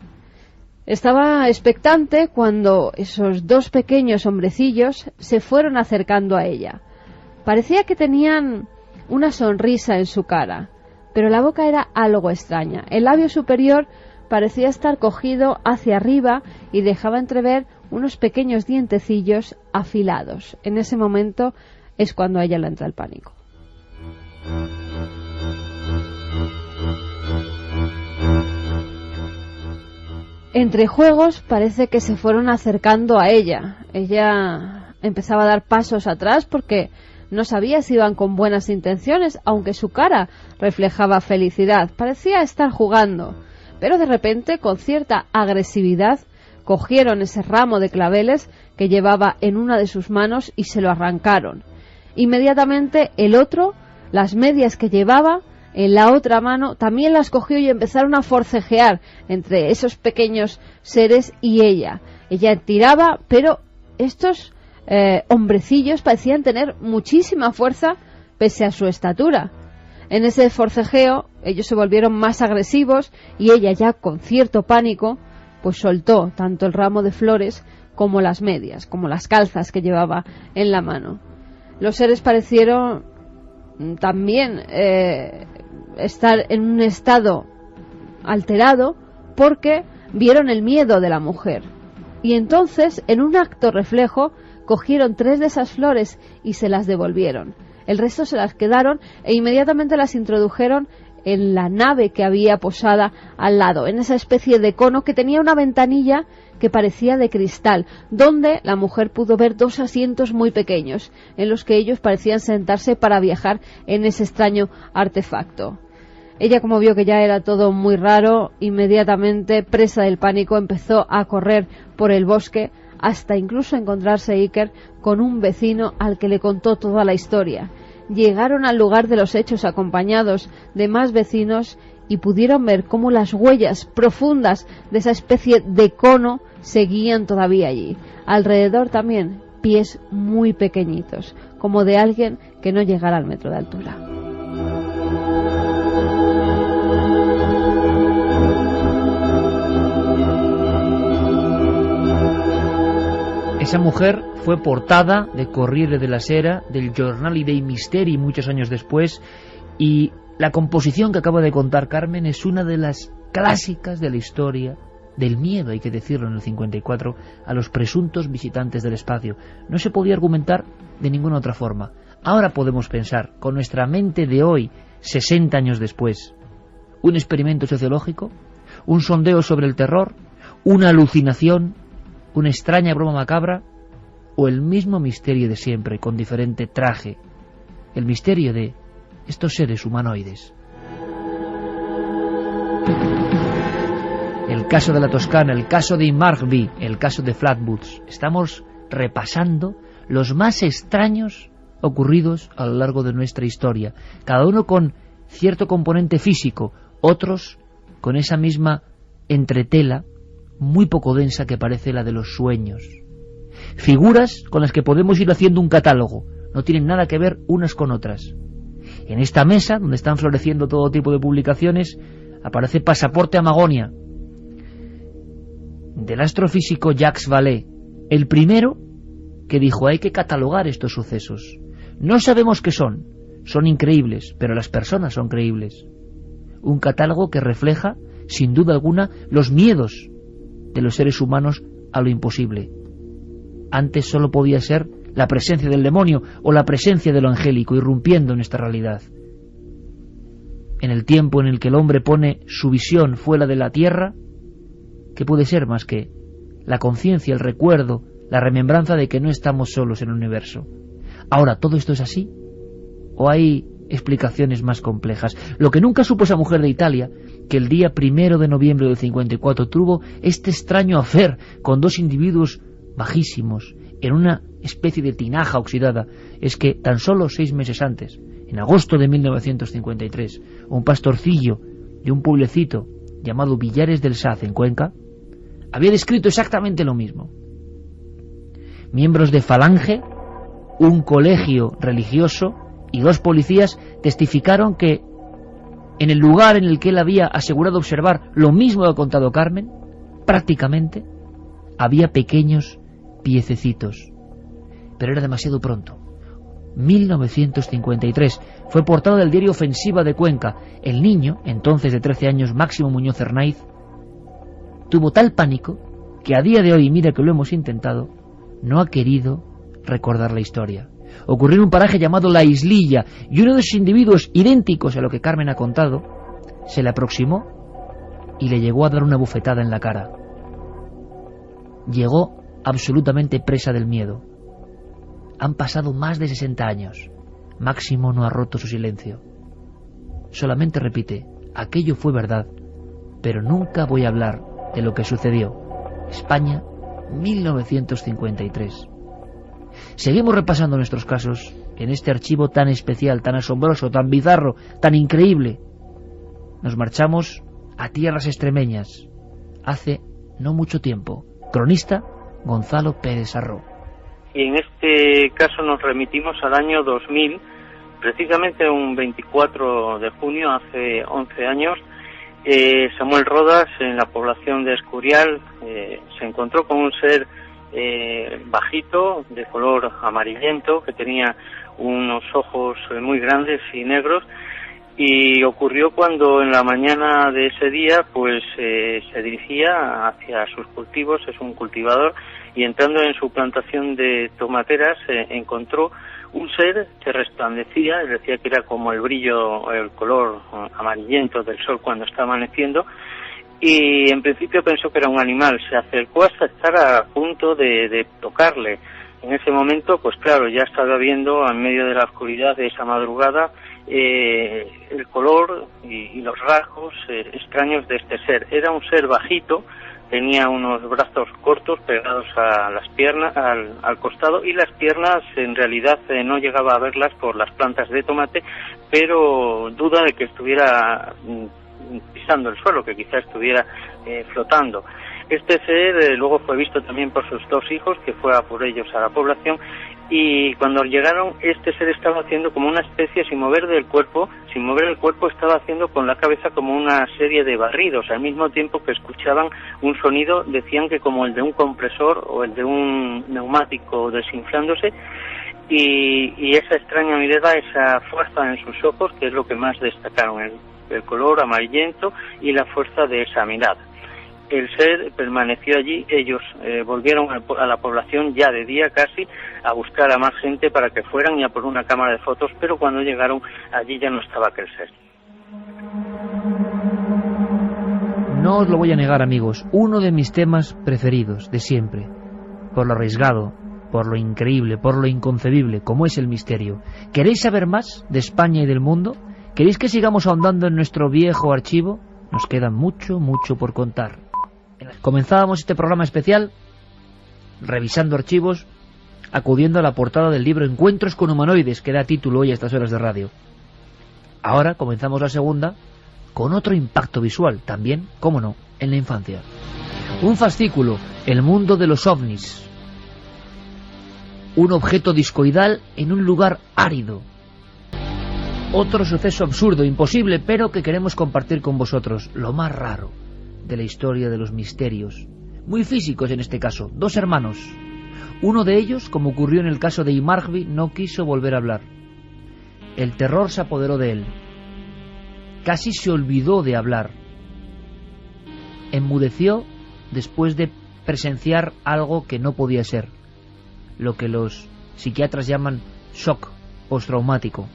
Estaba expectante cuando esos dos pequeños hombrecillos se fueron acercando a ella. Parecía que tenían una sonrisa en su cara, pero la boca era algo extraña. El labio superior parecía estar cogido hacia arriba y dejaba entrever unos pequeños dientecillos afilados. En ese momento es cuando a ella le entra el pánico. Entre juegos parece que se fueron acercando a ella. Ella empezaba a dar pasos atrás porque no sabía si iban con buenas intenciones, aunque su cara reflejaba felicidad. Parecía estar jugando, pero de repente, con cierta agresividad, cogieron ese ramo de claveles que llevaba en una de sus manos y se lo arrancaron. Inmediatamente el otro, las medias que llevaba en la otra mano, también las cogió y empezaron a forcejear entre esos pequeños seres y ella. Ella tiraba, pero estos hombrecillos parecían tener muchísima fuerza pese a su estatura. En ese forcejeo ellos se volvieron más agresivos y ella, ya con cierto pánico, pues soltó tanto el ramo de flores como las medias, como las calzas que llevaba en la mano. Los seres parecieron también estar en un estado alterado porque vieron el miedo de la mujer. Y entonces, en un acto reflejo, cogieron 3 de esas flores y se las devolvieron. El resto se las quedaron e inmediatamente las introdujeron en la nave que había posada al lado, en esa especie de cono que tenía una ventanilla que parecía de cristal, donde la mujer pudo ver 2 asientos muy pequeños, en los que ellos parecían sentarse para viajar en ese extraño artefacto. Ella, como vio que ya era todo muy raro, inmediatamente, presa del pánico, empezó a correr por el bosque hasta incluso encontrarse Iker con un vecino al que le contó toda la historia. Llegaron al lugar de los hechos acompañados de más vecinos y pudieron ver cómo las huellas profundas de esa especie de cono seguían todavía allí. Alrededor también pies muy pequeñitos, como de alguien que no llegara al metro de altura. Esa mujer fue portada de Corriere della Sera, del Giornale dei Misteri muchos años después, y la composición que acaba de contar Carmen es una de las clásicas de la historia del miedo, hay que decirlo, en el 54, a los presuntos visitantes del espacio. No se podía argumentar de ninguna otra forma. Ahora podemos pensar, con nuestra mente de hoy, 60 años después, un experimento sociológico, un sondeo sobre el terror, una alucinación, una extraña broma macabra, o el mismo misterio de siempre, con diferente traje, el misterio de estos seres humanoides. El caso de la Toscana, el caso de Inmarby, el caso de Flatwoods. Estamos repasando los más extraños ocurridos a lo largo de nuestra historia, cada uno con cierto componente físico, otros con esa misma entretela muy poco densa que parece la de los sueños. Figuras con las que podemos ir haciendo un catálogo, no tienen nada que ver unas con otras. En esta mesa, donde están floreciendo todo tipo de publicaciones, aparece Pasaporte a Magonia, del astrofísico Jacques Vallée, el primero que dijo: hay que catalogar estos sucesos. No sabemos qué son increíbles, pero las personas son creíbles. Un catálogo que refleja, sin duda alguna, los miedos de los seres humanos a lo imposible. Antes solo podía ser la presencia del demonio o la presencia de lo angélico irrumpiendo en esta realidad. En el tiempo en el que el hombre pone su visión fuera de la tierra, ¿qué puede ser más que la conciencia, el recuerdo, la remembranza de que no estamos solos en el universo? Ahora, ¿todo esto es así? ¿O hay explicaciones más complejas? Lo que nunca supo esa mujer de Italia, que el día 1 de noviembre del 54 tuvo este extraño affair con dos individuos bajísimos en una especie de tinaja oxidada, es que tan solo 6 meses antes, en agosto de 1953, un pastorcillo de un pueblecito llamado Villares del Saz, en Cuenca, había descrito exactamente lo mismo. Miembros de Falange, un colegio religioso y 2 policías testificaron que en el lugar en el que él había asegurado observar lo mismo que ha contado Carmen, prácticamente había pequeños piececitos. Pero era demasiado pronto. 1953 fue portada del diario Ofensiva de Cuenca. El niño, entonces de 13 años, Máximo Muñoz Hernaiz, tuvo tal pánico que a día de hoy, mira que lo hemos intentado, no ha querido recordar la historia. Ocurrió en un paraje llamado La Islilla, y uno de esos individuos idénticos a lo que Carmen ha contado se le aproximó y le llegó a dar una bufetada en la cara. Llegó absolutamente presa del miedo. Han pasado más de 60 años. Máximo no ha roto su silencio. Solamente repite: aquello fue verdad, pero nunca voy a hablar de lo que sucedió. España, 1953. Seguimos repasando nuestros casos en este archivo tan especial, tan asombroso, tan bizarro, tan increíble. Nos marchamos a tierras extremeñas, hace no mucho tiempo. Cronista Gonzalo Pérez Arró. Y en este caso nos remitimos al año 2000, precisamente un 24 de junio, hace 11 años, Samuel Rodas, en la población de Escurial, se encontró con un ser bajito, de color amarillento, que tenía unos ojos muy grandes y negros, y ocurrió cuando en la mañana de ese día pues se dirigía hacia sus cultivos, es un cultivador, y entrando en su plantación de tomateras encontró un ser que resplandecía, él decía que era como el brillo, el color amarillento del sol cuando está amaneciendo, y en principio pensó que era un animal. Se acercó hasta estar a punto de tocarle. En ese momento, pues claro, ya estaba viendo en medio de la oscuridad de esa madrugada el color y los rasgos extraños de este ser. Era un ser bajito, tenía unos brazos cortos pegados a las piernas, al costado, y las piernas en realidad no llegaba a verlas por las plantas de tomate, pero duda de que estuviera pisando el suelo, que quizá estuviera flotando. Este ser luego fue visto también por sus 2 hijos, que fue a por ellos a la población, y cuando llegaron, este ser estaba haciendo como una especie, sin mover el cuerpo, estaba haciendo con la cabeza como una serie de barridos, al mismo tiempo que escuchaban un sonido, decían que como el de un compresor o el de un neumático desinflándose, y esa extraña mirada, esa fuerza en sus ojos, que es lo que más destacaron, el color amarillento y la fuerza de esa mirada. el ser permaneció allí. Ellos volvieron a la población ya de día casi a buscar a más gente para que fueran y a por una cámara de fotos, pero cuando llegaron allí ya no estaba aquel ser. No os lo voy a negar, amigos, uno de mis temas preferidos de siempre, por lo arriesgado, por lo increíble, por lo inconcebible, como es el misterio. ¿Queréis saber más de España y del mundo? ¿Queréis que sigamos ahondando en nuestro viejo archivo? Nos queda mucho, mucho por contar. Comenzábamos este programa especial revisando archivos, acudiendo a la portada del libro Encuentros con humanoides, que da título hoy a estas horas de radio. Ahora comenzamos la segunda con otro impacto visual, también, cómo no, en la infancia. Un fascículo, El mundo de los ovnis. Un objeto discoidal en un lugar árido. Otro suceso absurdo, imposible, pero que queremos compartir con vosotros. Lo más raro de la historia de los misterios. Muy físicos en este caso, 2 hermanos. Uno de ellos, como ocurrió en el caso de Imargby, no quiso volver a hablar. El terror se apoderó de él. Casi se olvidó de hablar. Enmudeció después de presenciar algo que no podía ser. Lo que los psiquiatras llaman shock postraumático.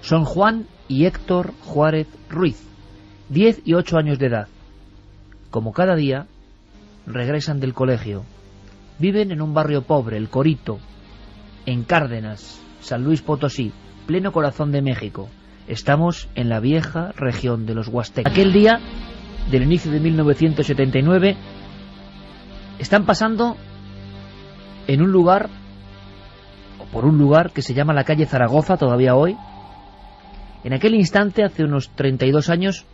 Son Juan y Héctor Juárez Ruiz, 10 y 8 años de edad. Como cada día, regresan del colegio. Viven en un barrio pobre, El Corito, en Cárdenas, San Luis Potosí, pleno corazón de México. Estamos en la vieja región de los Huastecas. Aquel día, del inicio de 1979, están pasando en un lugar, o por un lugar que se llama la calle Zaragoza todavía hoy. En aquel instante, hace unos 32 años,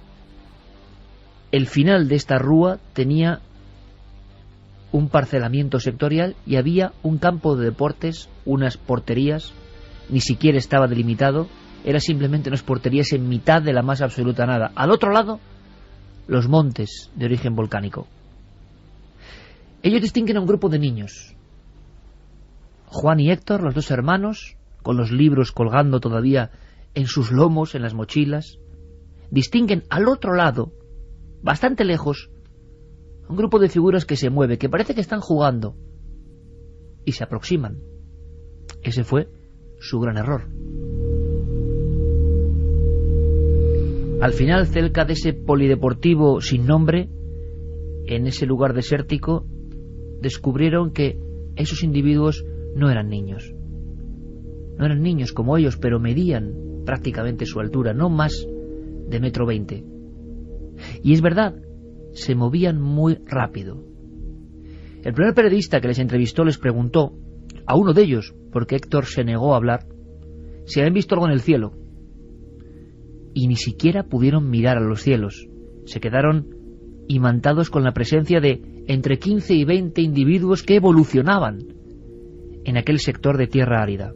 el final de esta rúa tenía un parcelamiento sectorial y había un campo de deportes, unas porterías, ni siquiera estaba delimitado, era simplemente unas porterías en mitad de la más absoluta nada. Al otro lado, los montes de origen volcánico. Ellos distinguen a un grupo de niños. Juan y Héctor, los 2 hermanos, con los libros colgando todavía en sus lomos, en las mochilas. Distinguen al otro lado, bastante lejos, un grupo de figuras que se mueve, que parece que están jugando, y se aproximan. Ese fue su gran error. Al final, cerca de ese polideportivo sin nombre, en ese lugar desértico, descubrieron que esos individuos no eran niños. No eran niños como ellos, pero medían prácticamente su altura, no más de 1,20 m. Y es verdad, se movían muy rápido. El primer periodista que les entrevistó les preguntó a uno de ellos, porque Héctor se negó a hablar, si habían visto algo en el cielo. Y ni siquiera pudieron mirar a los cielos. Se quedaron imantados con la presencia de entre 15 y 20 individuos que evolucionaban en aquel sector de tierra árida.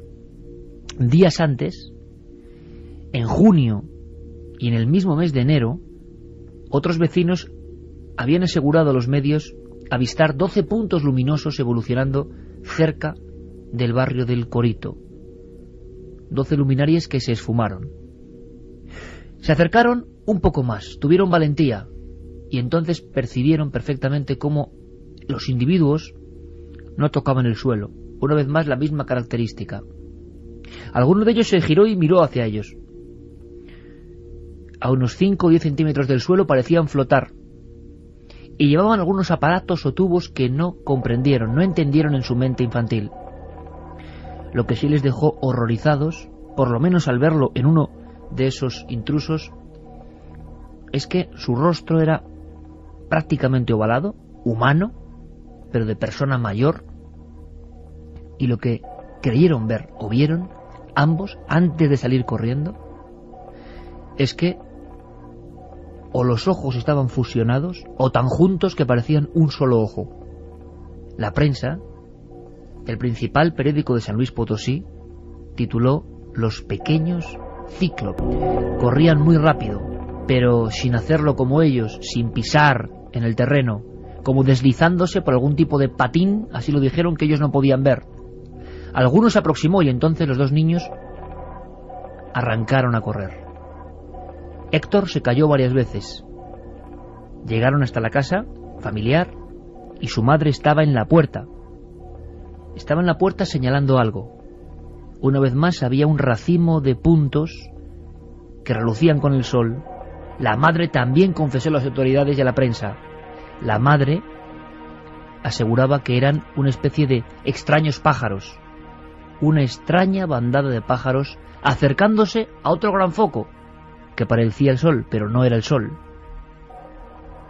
Días antes, en junio y en el mismo mes de enero, otros vecinos habían asegurado a los medios avistar 12 puntos luminosos evolucionando cerca del barrio del Corito. 12 luminarias que se esfumaron. Se acercaron un poco más, tuvieron valentía, y entonces percibieron perfectamente cómo los individuos no tocaban el suelo. Una vez más, la misma característica. Alguno de ellos se giró y miró hacia ellos. A unos 5 o 10 centímetros del suelo parecían flotar, y llevaban algunos aparatos o tubos que no comprendieron, no entendieron en su mente infantil. Lo que sí les dejó horrorizados, por lo menos al verlo en uno de esos intrusos, es que su rostro era prácticamente ovalado, humano, pero de persona mayor, y lo que creyeron ver o vieron ambos antes de salir corriendo es que o los ojos estaban fusionados o tan juntos que parecían un solo ojo. La prensa, el principal periódico de San Luis Potosí, tituló Los pequeños cíclopes. Corrían muy rápido, pero sin hacerlo como ellos, sin pisar en el terreno, como deslizándose por algún tipo de patín, así lo dijeron, que ellos no podían ver. Alguno se aproximó y entonces los 2 niños arrancaron a correr. Héctor se cayó varias veces. Llegaron hasta la casa familiar, y su madre estaba en la puerta. Estaba en la puerta señalando algo. Una vez más había un racimo de puntos que relucían con el sol. La madre también confesó a las autoridades y a la prensa. La madre aseguraba que eran una especie de extraños pájaros, una extraña bandada de pájaros acercándose a otro gran foco que parecía el sol, pero no era el sol.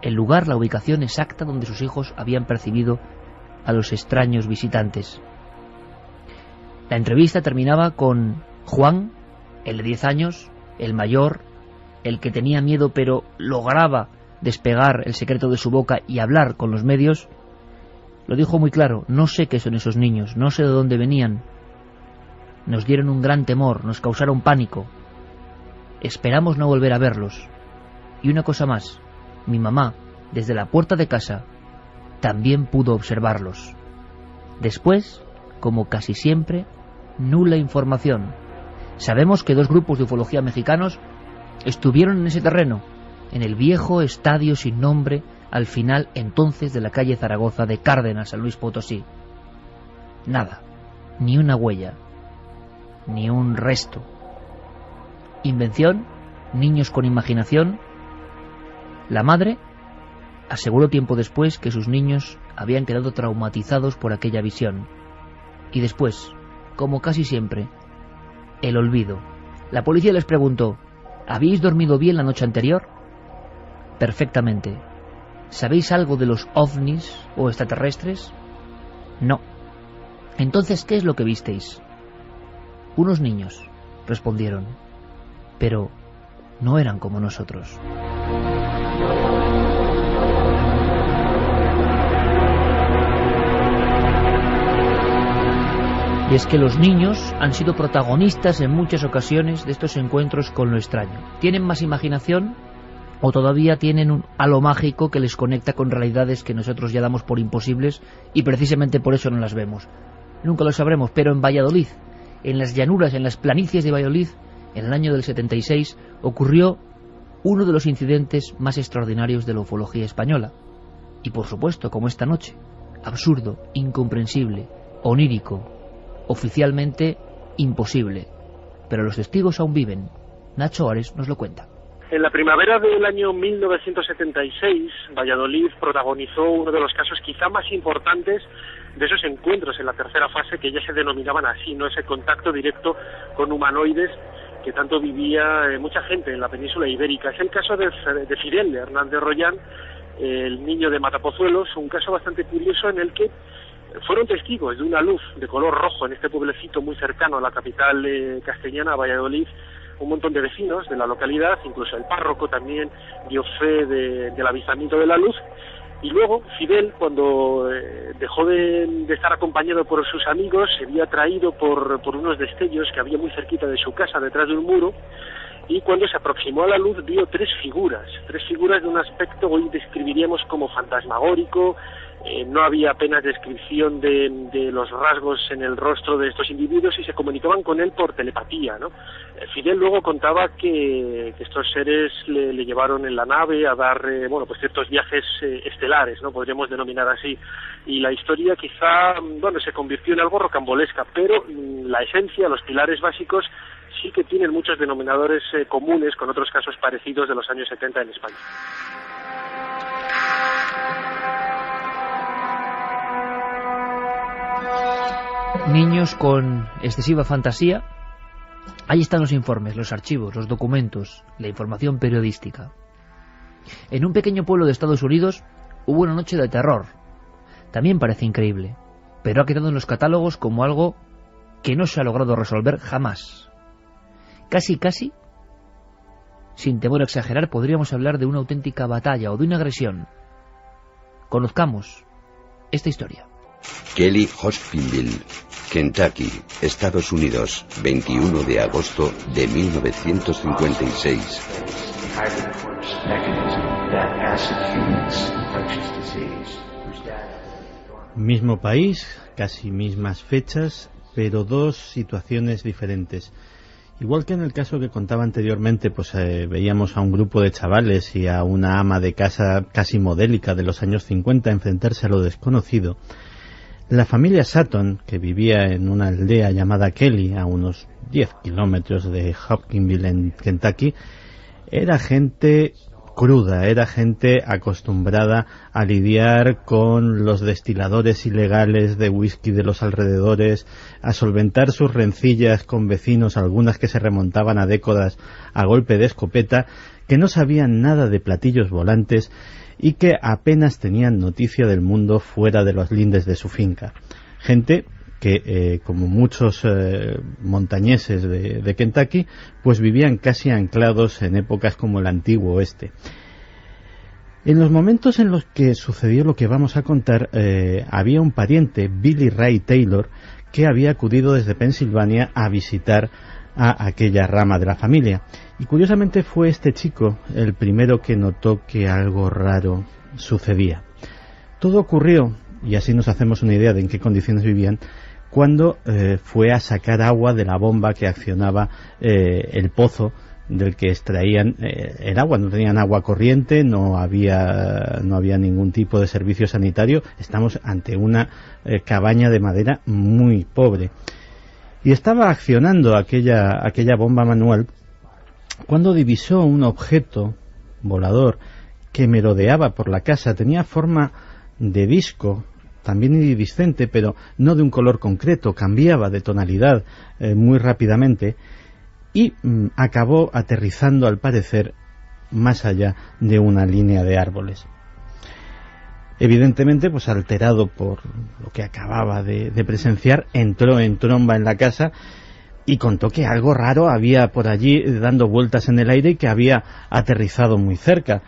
El lugar, la ubicación exacta donde sus hijos habían percibido a los extraños visitantes. La entrevista terminaba con Juan, el de 10 años, el mayor, el que tenía miedo pero lograba despegar el secreto de su boca y hablar con los medios. Lo dijo muy claro: no sé qué son esos niños, no sé de dónde venían. Nos dieron un gran temor, nos causaron pánico. Esperamos no volver a verlos. Y una cosa más, mi mamá, desde la puerta de casa, también pudo observarlos. Después, como casi siempre, nula información. Sabemos que 2 grupos de ufología mexicanos estuvieron en ese terreno, en el viejo estadio sin nombre, al final entonces de la calle Zaragoza de Cárdenas, San Luis Potosí. Nada, ni una huella, ni un resto. Invención, niños con imaginación. La madre aseguró tiempo después que sus niños habían quedado traumatizados por aquella visión. Y después, como casi siempre, el olvido. La policía les preguntó: ¿habéis dormido bien la noche anterior? Perfectamente. ¿Sabéis algo de los ovnis o extraterrestres? No. Entonces, ¿qué es lo que visteis? Unos niños, respondieron, pero no eran como nosotros. Y es que los niños han sido protagonistas en muchas ocasiones de estos encuentros con lo extraño. ¿Tienen más imaginación o todavía tienen un halo mágico que les conecta con realidades que nosotros ya damos por imposibles y precisamente por eso no las vemos? Nunca lo sabremos, pero en Valladolid, en las llanuras, en las planicies de Valladolid, en el año del 76, ocurrió uno de los incidentes más extraordinarios de la ufología española. Y por supuesto, como esta noche, absurdo, incomprensible, onírico, oficialmente imposible. Pero los testigos aún viven. Nacho Ares nos lo cuenta. En la primavera del año 1976, Valladolid protagonizó uno de los casos quizá más importantes de esos encuentros en la tercera fase, que ya se denominaban así, no ese contacto directo con humanoides que tanto vivía mucha gente en la península ibérica. Es el caso de Fidel Hernández Rollán, el niño de Matapozuelos, un caso bastante curioso en el que fueron testigos de una luz de color rojo en este pueblecito muy cercano a la capital castellana, Valladolid. Un montón de vecinos de la localidad, incluso el párroco también dio fe del avistamiento de la luz. Y luego Fidel, cuando dejó de estar acompañado por sus amigos, se vio atraído por unos destellos que había muy cerquita de su casa, detrás de un muro, y cuando se aproximó a la luz vio tres figuras de un aspecto hoy describiríamos como fantasmagórico. No había apenas descripción de los rasgos en el rostro de estos individuos y se comunicaban con él por telepatía, ¿no? Fidel luego contaba que estos seres le llevaron en la nave a dar pues ciertos viajes estelares, ¿no? Podríamos denominar así. Y la historia quizá se convirtió en algo rocambolesca, pero la esencia, los pilares básicos sí que tienen muchos denominadores comunes con otros casos parecidos de los años 70 en España. Niños con excesiva fantasía. Ahí están los informes, los archivos, los documentos, la información periodística. En un pequeño pueblo de Estados Unidos hubo una noche de terror. También parece increíble, pero ha quedado en los catálogos como algo que no se ha logrado resolver jamás. Casi, sin temor a exagerar, podríamos hablar de una auténtica batalla o de una agresión. Conozcamos esta historia. Kelly Hospinville, Kentucky, Estados Unidos, 21 de agosto de 1956. Mismo país, casi mismas fechas, pero dos situaciones diferentes. Igual que en el caso que contaba anteriormente, pues veíamos a un grupo de chavales y a una ama de casa casi modélica de los años 50 enfrentarse a lo desconocido. La familia Sutton, que vivía en una aldea llamada Kelly, a unos 10 kilómetros de Hopkinsville, en Kentucky, era gente cruda, era gente acostumbrada a lidiar con los destiladores ilegales de whisky de los alrededores, a solventar sus rencillas con vecinos, algunas que se remontaban a décadas a golpe de escopeta, que no sabían nada de platillos volantes y que apenas tenían noticia del mundo fuera de los lindes de su finca. Gente que, como muchos montañeses de Kentucky, pues vivían casi anclados en épocas como el antiguo oeste. En los momentos en los que sucedió lo que vamos a contar, había un pariente, Billy Ray Taylor, que había acudido desde Pensilvania a visitar a aquella rama de la familia. Y curiosamente fue este chico el primero que notó que algo raro sucedía. Todo ocurrió, y así nos hacemos una idea de en qué condiciones vivían, cuando fue a sacar agua de la bomba que accionaba el pozo del que extraían el agua. No tenían agua corriente, no había ningún tipo de servicio sanitario. Estamos ante una cabaña de madera muy pobre. Y estaba accionando aquella bomba manual cuando divisó un objeto volador que merodeaba por la casa. Tenía forma de disco, también iridiscente, pero no de un color concreto, cambiaba de tonalidad muy rápidamente y acabó aterrizando, al parecer, más allá de una línea de árboles. Evidentemente, pues alterado por lo que acababa de presenciar, entró en tromba en la casa y contó que algo raro había por allí dando vueltas en el aire y que había aterrizado muy cerca.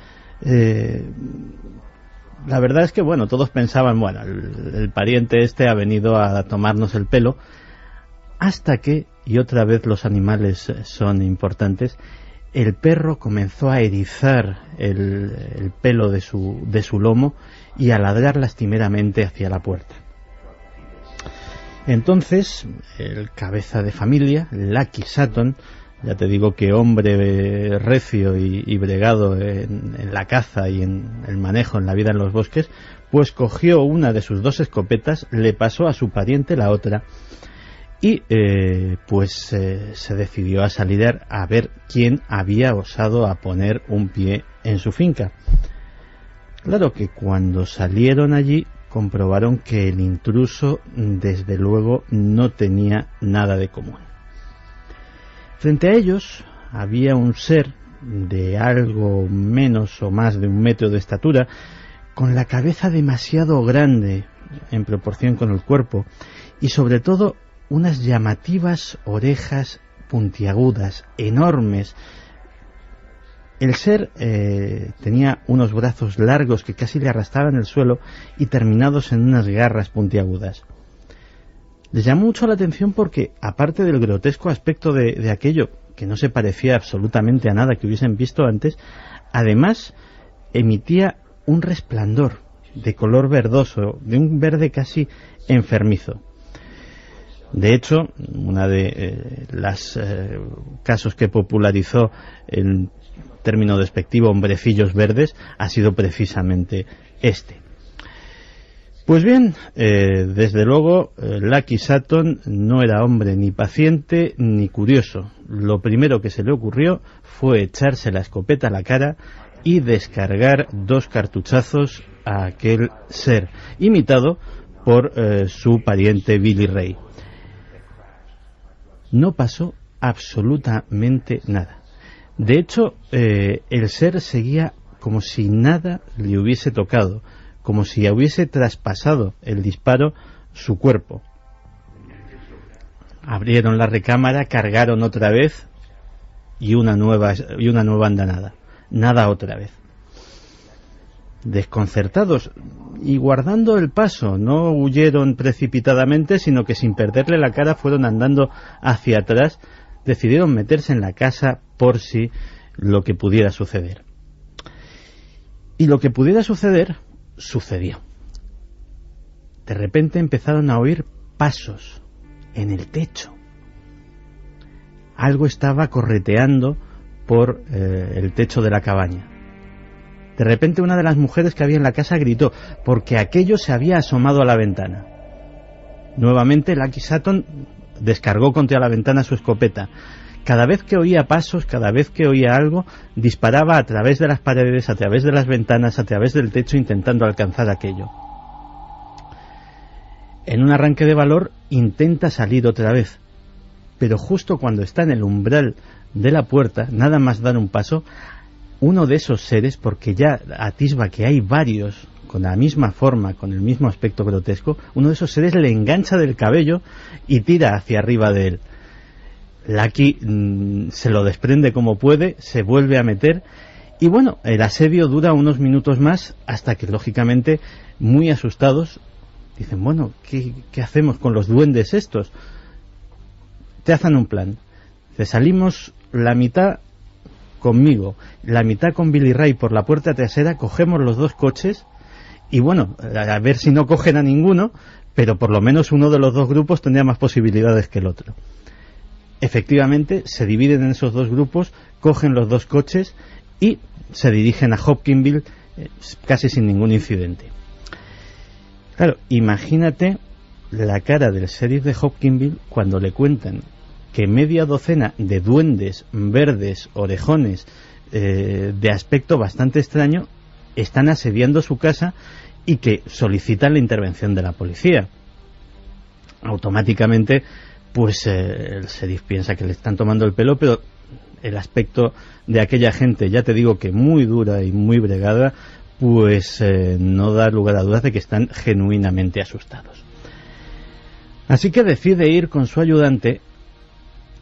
La verdad es que, bueno, todos pensaban, bueno, el pariente este ha venido a tomarnos el pelo, hasta que, y otra vez los animales son importantes, el perro comenzó a erizar el pelo de su lomo y a ladrar lastimeramente hacia la puerta. Entonces, el cabeza de familia, Lucky Sutton, ya te digo que hombre recio y bregado en la caza y en el manejo, en la vida en los bosques, pues cogió una de sus 2 escopetas, le pasó a su pariente la otra y se decidió a salir a ver quién había osado a poner un pie en su finca. Claro que cuando salieron allí comprobaron que el intruso desde luego no tenía nada de común. Frente a ellos había un ser de algo menos o más de 1 metro de estatura, con la cabeza demasiado grande en proporción con el cuerpo y sobre todo unas llamativas orejas puntiagudas, enormes. El ser tenía unos brazos largos que casi le arrastraban el suelo y terminados en unas garras puntiagudas. Les llamó mucho la atención porque, aparte del grotesco aspecto de aquello, que no se parecía absolutamente a nada que hubiesen visto antes, además emitía un resplandor de color verdoso, de un verde casi enfermizo. De hecho, una de las casos que popularizó el término despectivo hombrecillos verdes ha sido precisamente este. Pues bien, desde luego, Lucky Sutton no era hombre ni paciente ni curioso. Lo primero que se le ocurrió fue echarse la escopeta a la cara y descargar 2 cartuchazos a aquel ser, imitado por su pariente Billy Ray. No pasó absolutamente nada. De hecho, el ser seguía como si nada le hubiese tocado, como si hubiese traspasado el disparo su cuerpo. Abrieron la recámara, cargaron otra vez y una nueva andanada. Nada otra vez. Desconcertados y guardando el paso, no huyeron precipitadamente, sino que sin perderle la cara fueron andando hacia atrás. Decidieron meterse en la casa por si lo que pudiera suceder. Y lo que pudiera suceder sucedió. De repente empezaron a oír pasos en el techo. algo estaba correteando por el techo de la cabaña. De repente una de las mujeres que había en la casa gritó, porque aquello se había asomado a la ventana. Nuevamente Lucky Sutton descargó contra la ventana su escopeta. Cada vez que oía pasos, cada vez que oía algo, disparaba a través de las paredes, a través de las ventanas, a través del techo, intentando alcanzar aquello. En un arranque de valor intenta salir otra vez, pero justo cuando está en el umbral de la puerta, nada más dar un paso, uno de esos seres, porque ya atisba que hay varios con la misma forma, con el mismo aspecto grotesco, uno de esos seres le engancha del cabello y tira hacia arriba de él. Lucky se lo desprende como puede, se vuelve a meter y bueno, el asedio dura unos minutos más hasta que lógicamente, muy asustados, dicen, bueno, ¿qué hacemos con los duendes estos? Te hacen un plan. Te salimos la mitad conmigo, la mitad con Billy Ray por la puerta trasera, cogemos los dos coches y bueno, a ver si no cogen a ninguno, pero por lo menos uno de los dos grupos tendría más posibilidades que el otro. Efectivamente, se dividen en esos dos grupos, cogen los dos coches y se dirigen a Hopkinsville casi sin ningún incidente. Claro, imagínate la cara del sheriff de Hopkinsville cuando le cuentan que media docena de duendes verdes, orejones, de aspecto bastante extraño, están asediando su casa y que solicitan la intervención de la policía. Automáticamente, pues el sheriff piensa que le están tomando el pelo, pero el aspecto de aquella gente, ya te digo que muy dura y muy bregada, pues no da lugar a dudas de que están genuinamente asustados. Así que decide ir con su ayudante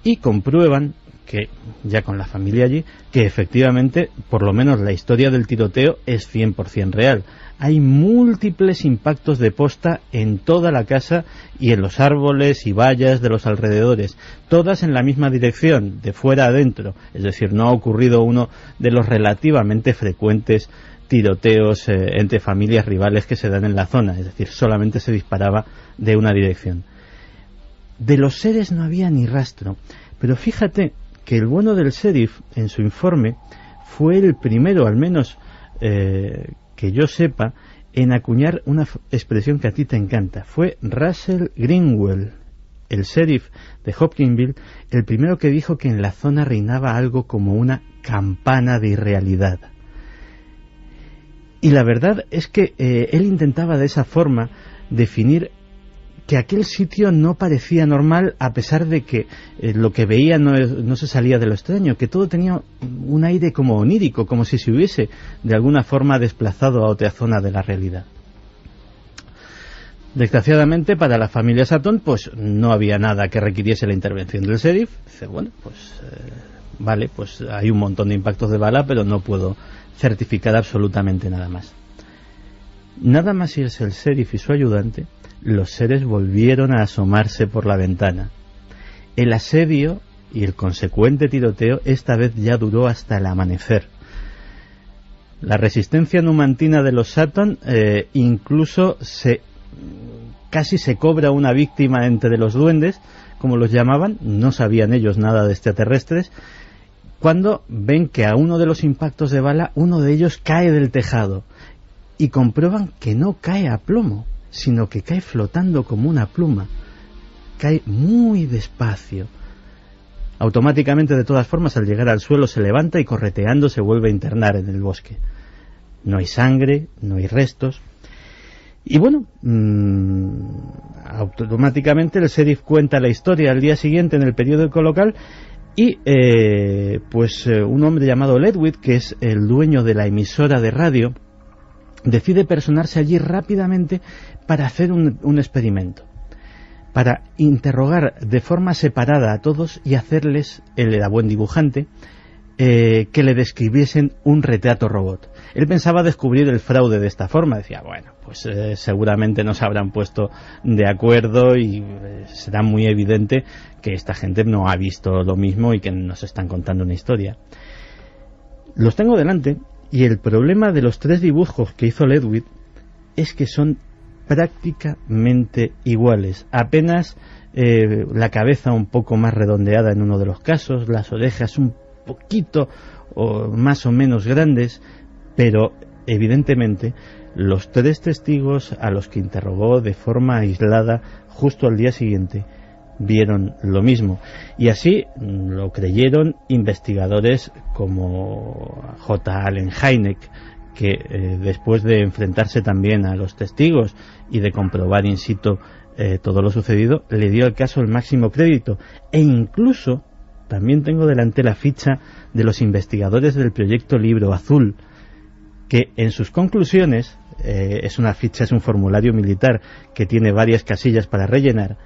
y comprueban que, ya con la familia allí, que efectivamente, por lo menos la historia del tiroteo es 100% real. Hay múltiples impactos de posta en toda la casa y en los árboles y vallas de los alrededores, todas en la misma dirección, de fuera a adentro. Es decir, no ha ocurrido uno de los relativamente frecuentes tiroteos entre familias rivales que se dan en la zona, es decir, solamente se disparaba de una dirección. De los seres no había ni rastro, pero fíjate que el bueno del sheriff, en su informe, fue el primero, al menos que yo sepa, en acuñar una expresión que a ti te encanta. Fue Russell Greenwell, el sheriff de Hopkinsville, el primero que dijo que en la zona reinaba algo como una campana de irrealidad. Y la verdad es que él intentaba de esa forma definir que aquel sitio no parecía normal, a pesar de que lo que veía no se salía de lo extraño, que todo tenía un aire como onírico, como si se hubiese de alguna forma desplazado a otra zona de la realidad. Desgraciadamente para la familia Sutton, pues no había nada que requiriese la intervención del sheriff. Dice, bueno, pues vale, pues hay un montón de impactos de bala, pero no puedo certificar absolutamente nada más. Nada más irse el sheriff y su ayudante, los seres volvieron a asomarse por la ventana. El asedio y el consecuente tiroteo esta vez ya duró hasta el amanecer. La resistencia numantina de los Sutton incluso casi se cobra una víctima entre los duendes, como los llamaban, no sabían ellos nada de extraterrestres, cuando ven que a uno de los impactos de bala uno de ellos cae del tejado y comprueban que no cae a plomo, sino que cae flotando como una pluma, cae muy despacio. Automáticamente, de todas formas, al llegar al suelo se levanta y correteando se vuelve a internar en el bosque. No hay sangre, no hay restos. Y bueno, automáticamente el sheriff cuenta la historia al día siguiente en el periódico local y un hombre llamado Ledwith, que es el dueño de la emisora de radio, decide personarse allí rápidamente para hacer un experimento, para interrogar de forma separada a todos y hacerles, él era buen dibujante, que le describiesen un retrato robot. Él pensaba descubrir el fraude de esta forma, decía, bueno, pues seguramente no se habrán puesto de acuerdo y será muy evidente que esta gente no ha visto lo mismo y que nos están contando una historia. Los tengo delante y el problema de los 3 dibujos que hizo Ledwith es que son prácticamente iguales, apenas la cabeza un poco más redondeada en uno de los casos, las orejas un poquito o más o menos grandes, pero evidentemente los 3 testigos a los que interrogó de forma aislada justo al día siguiente vieron lo mismo, y así lo creyeron investigadores como J. Allen Hynek, que después de enfrentarse también a los testigos y de comprobar in situ todo lo sucedido, le dio al caso el máximo crédito. E incluso también tengo delante la ficha de los investigadores del proyecto Libro Azul, que en sus conclusiones, es una ficha, es un formulario militar que tiene varias casillas para rellenar,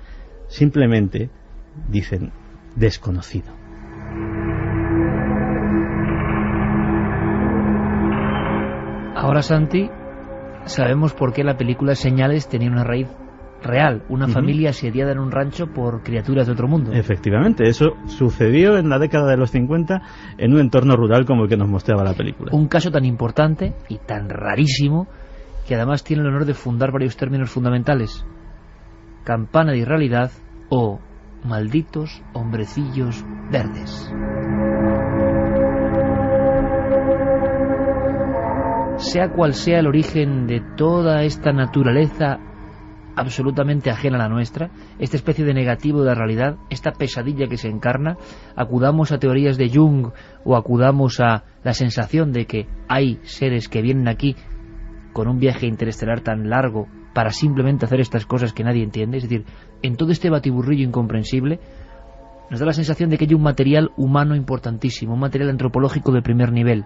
simplemente dicen desconocido. Ahora, Santi, sabemos por qué la película Señales tenía una raíz real, una familia asediada en un rancho por criaturas de otro mundo. Efectivamente, eso sucedió en la década de los 50 en un entorno rural como el que nos mostraba la película. Un caso tan importante y tan rarísimo que además tiene el honor de fundar varios términos fundamentales: campana de irrealidad o malditos hombrecillos verdes. Sea cual sea el origen de toda esta naturaleza absolutamente ajena a la nuestra, esta especie de negativo de la realidad, esta pesadilla que se encarna, acudamos a teorías de Jung o acudamos a la sensación de que hay seres que vienen aquí con un viaje interestelar tan largo para simplemente hacer estas cosas que nadie entiende. Es decir, en todo este batiburrillo incomprensible nos da la sensación de que hay un material humano importantísimo, un material antropológico de primer nivel.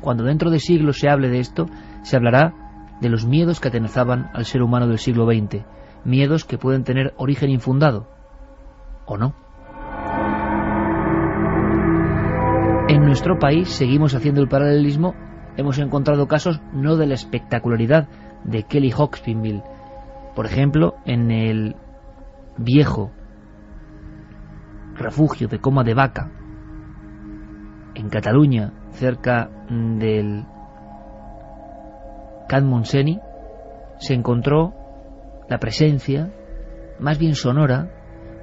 Cuando dentro de siglos se hable de esto, se hablará de los miedos que atenazaban al ser humano del siglo XX, miedos que pueden tener origen infundado, ¿o no? En nuestro país seguimos haciendo el paralelismo. Hemos encontrado casos no de la espectacularidad de Kelly Hawkinsville, por ejemplo, en el viejo refugio de Coma de Vaca, en Cataluña, cerca del Can Montseny, se encontró la presencia, más bien sonora,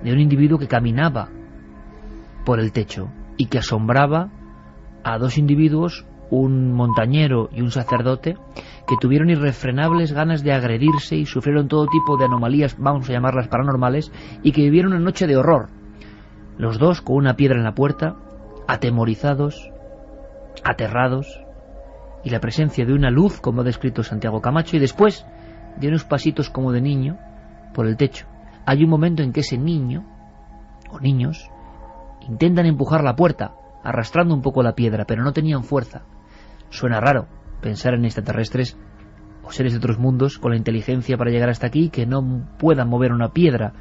de un individuo que caminaba por el techo y que asombraba a 2 individuos, un montañero y un sacerdote, que tuvieron irrefrenables ganas de agredirse y sufrieron todo tipo de anomalías, vamos a llamarlas paranormales, y que vivieron una noche de horror. Los 2 con una piedra en la puerta, atemorizados, aterrados, y la presencia de una luz, como ha descrito Santiago Camacho, y después de unos pasitos como de niño por el techo. Hay un momento en que ese niño, o niños, intentan empujar la puerta, arrastrando un poco la piedra, pero no tenían fuerza. Suena raro pensar en extraterrestres o seres de otros mundos con la inteligencia para llegar hasta aquí, que no puedan mover una piedra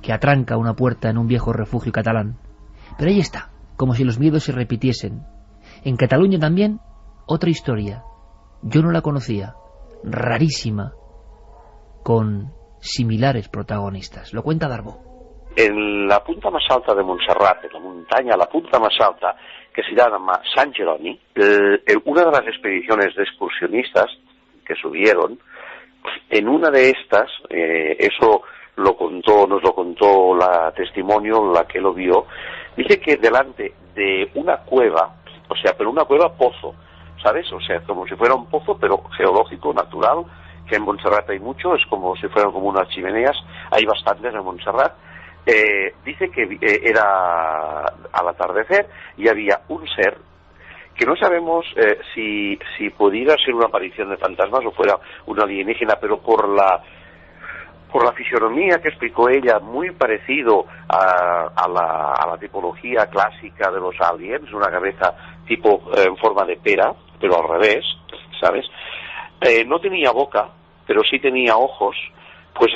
que atranca una puerta en un viejo refugio catalán. Pero ahí está, como si los miedos se repitiesen. En Cataluña también, otra historia. Yo no la conocía, rarísima, con similares protagonistas. Lo cuenta Darbo. En la punta más alta de Montserrat, en la montaña, la punta más alta, que se llama San Jeroni, una de las expediciones de excursionistas que subieron, en una de estas, eso nos lo contó la testimonio, la que lo vio, dice que delante de una cueva, o sea, pero una cueva pozo, ¿sabes? O sea, como si fuera un pozo, pero geológico, natural, que en Montserrat hay mucho, es como si fueran como unas chimeneas, hay bastantes en Montserrat. Dice que era al atardecer y había un ser que no sabemos si pudiera ser una aparición de fantasmas o fuera una alienígena, pero por la fisionomía que explicó ella, muy parecido a la tipología clásica de los aliens, una cabeza tipo en forma de pera, pero al revés, ¿sabes? No tenía boca, pero sí tenía ojos, pues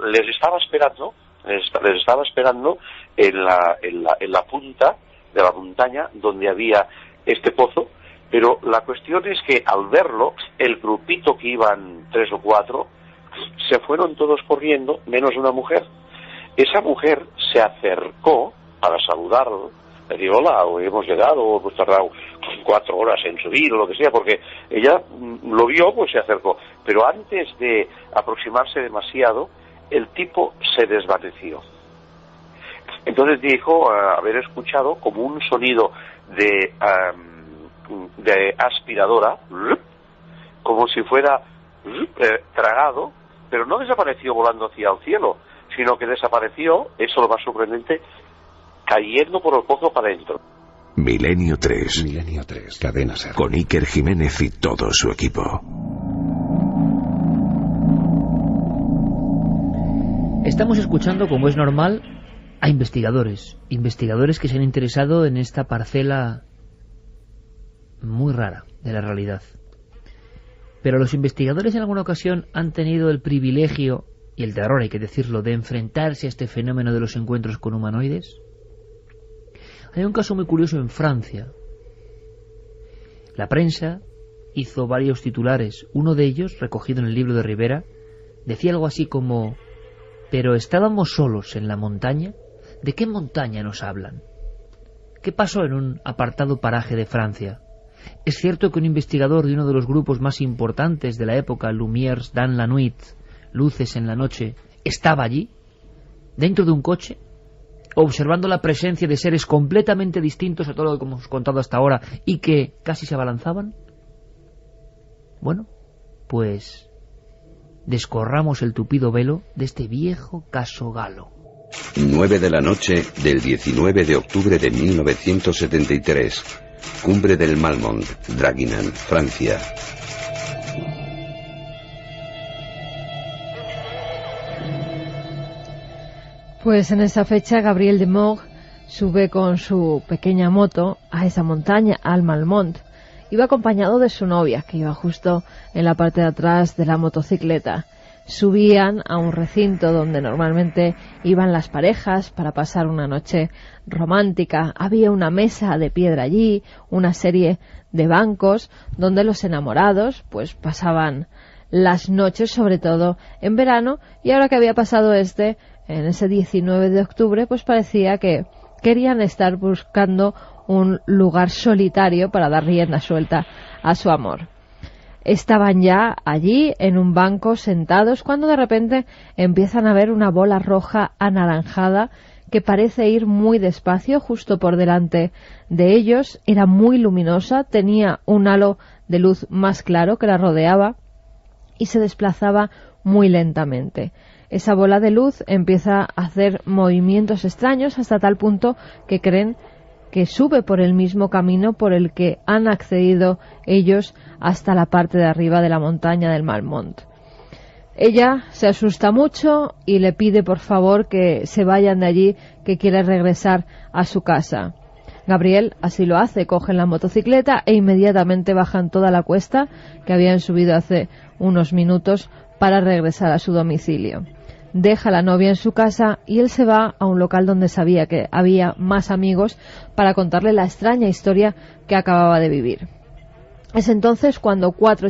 les estaba esperando en la punta de la montaña donde había este pozo, pero la cuestión es que al verlo, el grupito que iban 3 o 4, se fueron todos corriendo, menos una mujer. Esa mujer se acercó para saludarlo, le dijo: hola, hemos llegado, hemos tardado 4 horas en subir o lo que sea, porque ella lo vio, pues se acercó. Pero antes de aproximarse demasiado, el tipo se desvaneció. Entonces dijo haber escuchado como un sonido de aspiradora, como si fuera tragado, pero no desapareció volando hacia el cielo, sino que desapareció, eso es lo más sorprendente, cayendo por el pozo para adentro. Milenio 3. Cadena SER. Con Iker Jiménez y todo su equipo. Estamos escuchando, como es normal, a investigadores que se han interesado en esta parcela muy rara de la realidad. Pero los investigadores en alguna ocasión han tenido el privilegio, y el terror, hay que decirlo, de enfrentarse a este fenómeno de los encuentros con humanoides. Hay un caso muy curioso en Francia. La prensa hizo varios titulares. Uno de ellos, recogido en el libro de Rivera, decía algo así como: ¿pero estábamos solos en la montaña? ¿De qué montaña nos hablan? ¿Qué pasó en un apartado paraje de Francia? ¿Es cierto que un investigador de uno de los grupos más importantes de la época, Lumières dans la nuit, Luces en la noche, estaba allí, dentro de un coche, observando la presencia de seres completamente distintos a todo lo que hemos contado hasta ahora y que casi se abalanzaban? Bueno, pues descorramos el tupido velo de este viejo caso galo. 9 de la noche del 19 de octubre de 1973. Cumbre del Malmont, Draguignan, Francia. Pues en esa fecha Gabriel de Moog sube con su pequeña moto a esa montaña, al Malmont. Iba acompañado de su novia, que iba justo en la parte de atrás de la motocicleta. Subían a un recinto donde normalmente iban las parejas para pasar una noche romántica. Había una mesa de piedra allí, una serie de bancos donde los enamorados pues pasaban las noches, sobre todo en verano, y ahora que había pasado en ese 19 de octubre, pues parecía que querían estar buscando un lugar solitario para dar rienda suelta a su amor. Estaban ya allí en un banco sentados cuando de repente empiezan a ver una bola roja anaranjada que parece ir muy despacio justo por delante de ellos. Era muy luminosa, tenía un halo de luz más claro que la rodeaba y se desplazaba muy lentamente. Esa bola de luz empieza a hacer movimientos extraños hasta tal punto que creen que sube por el mismo camino por el que han accedido ellos hasta la parte de arriba de la montaña del Malmont. Ella se asusta mucho y le pide por favor que se vayan de allí, que quiere regresar a su casa. Gabriel así lo hace, cogen la motocicleta e inmediatamente bajan toda la cuesta que habían subido hace unos minutos para regresar a su domicilio. Deja a la novia en su casa y él se va a un local donde sabía que había más amigos para contarle la extraña historia que acababa de vivir. Es entonces cuando 4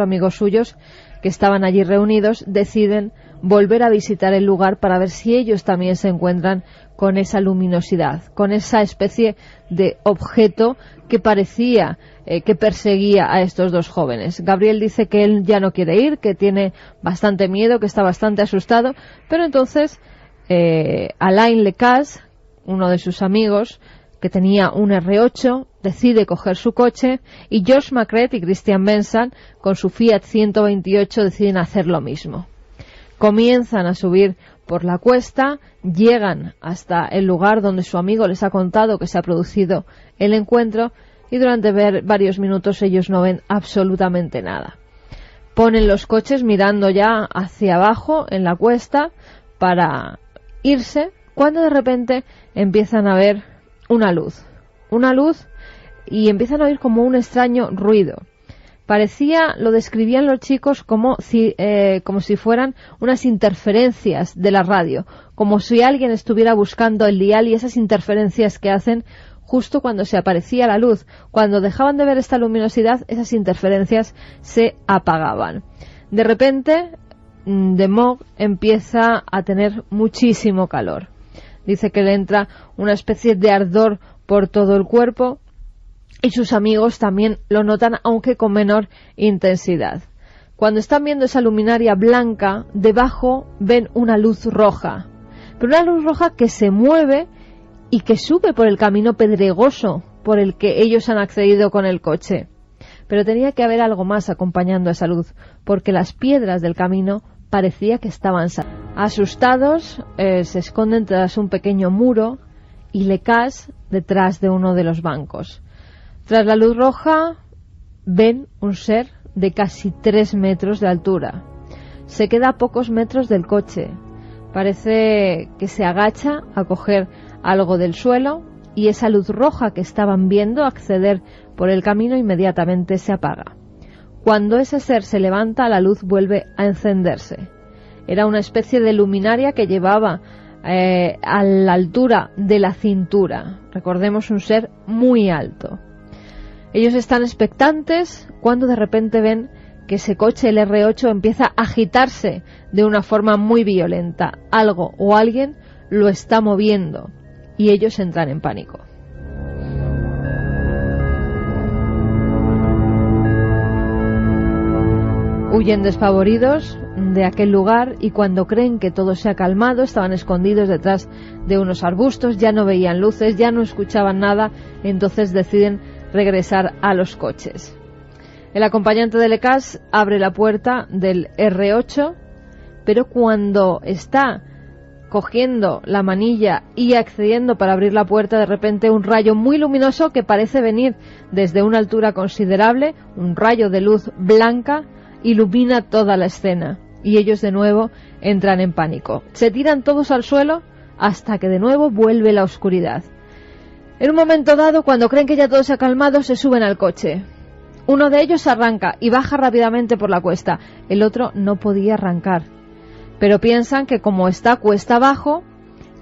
amigos suyos que estaban allí reunidos deciden volver a visitar el lugar para ver si ellos también se encuentran con esa luminosidad, con esa especie de objeto que parecía que perseguía a estos dos jóvenes. Gabriel dice que él ya no quiere ir, que tiene bastante miedo, que está bastante asustado, pero entonces Alain Lecas, uno de sus amigos, que tenía un R8, decide coger su coche, y George Macret y Christian Benson, con su Fiat 128, deciden hacer lo mismo. Comienzan a subir por la cuesta, llegan hasta el lugar donde su amigo les ha contado que se ha producido el encuentro, y durante varios minutos ellos no ven absolutamente nada. Ponen los coches mirando ya hacia abajo en la cuesta para irse, cuando de repente empiezan a ver una luz, y empiezan a oír como un extraño ruido. Parecía, lo describían los chicos como si fueran unas interferencias de la radio, como si alguien estuviera buscando el dial, y esas interferencias que hacen justo cuando se aparecía la luz. Cuando dejaban de ver esta luminosidad, esas interferencias se apagaban. De repente, de Moog empieza a tener muchísimo calor. Dice que le entra una especie de ardor por todo el cuerpo, y sus amigos también lo notan, aunque con menor intensidad. Cuando están viendo esa luminaria blanca, debajo ven una luz roja, pero una luz roja que se mueve y que sube por el camino pedregoso por el que ellos han accedido con el coche. Pero tenía que haber algo más acompañando a esa luz, porque las piedras del camino parecía que estaban asustados, se esconden tras un pequeño muro y Lecas detrás de uno de los bancos. Tras la luz roja ven un ser de casi 3 metros de altura. Se queda a pocos metros del coche. Parece que se agacha a coger algo del suelo y esa luz roja que estaban viendo acceder por el camino inmediatamente se apaga. Cuando ese ser se levanta, la luz vuelve a encenderse. Era una especie de luminaria que llevaba a la altura de la cintura. Recordemos, un ser muy alto. Ellos están expectantes cuando de repente ven que ese coche, el R8, empieza a agitarse de una forma muy violenta. Algo o alguien lo está moviendo y ellos entran en pánico. Huyen despavoridos de aquel lugar y cuando creen que todo se ha calmado, estaban escondidos detrás de unos arbustos, ya no veían luces, ya no escuchaban nada, entonces deciden regresar a los coches. El acompañante de Lecas abre la puerta del R8, pero cuando está cogiendo la manilla y accediendo para abrir la puerta, de repente un rayo muy luminoso que parece venir desde una altura considerable, un rayo de luz blanca, ilumina toda la escena y ellos de nuevo entran en pánico. Se tiran todos al suelo hasta que de nuevo vuelve la oscuridad. En un momento dado, cuando creen que ya todo se ha calmado, se suben al coche. Uno de ellos arranca y baja rápidamente por la cuesta. El otro no podía arrancar, pero piensan que como está cuesta abajo,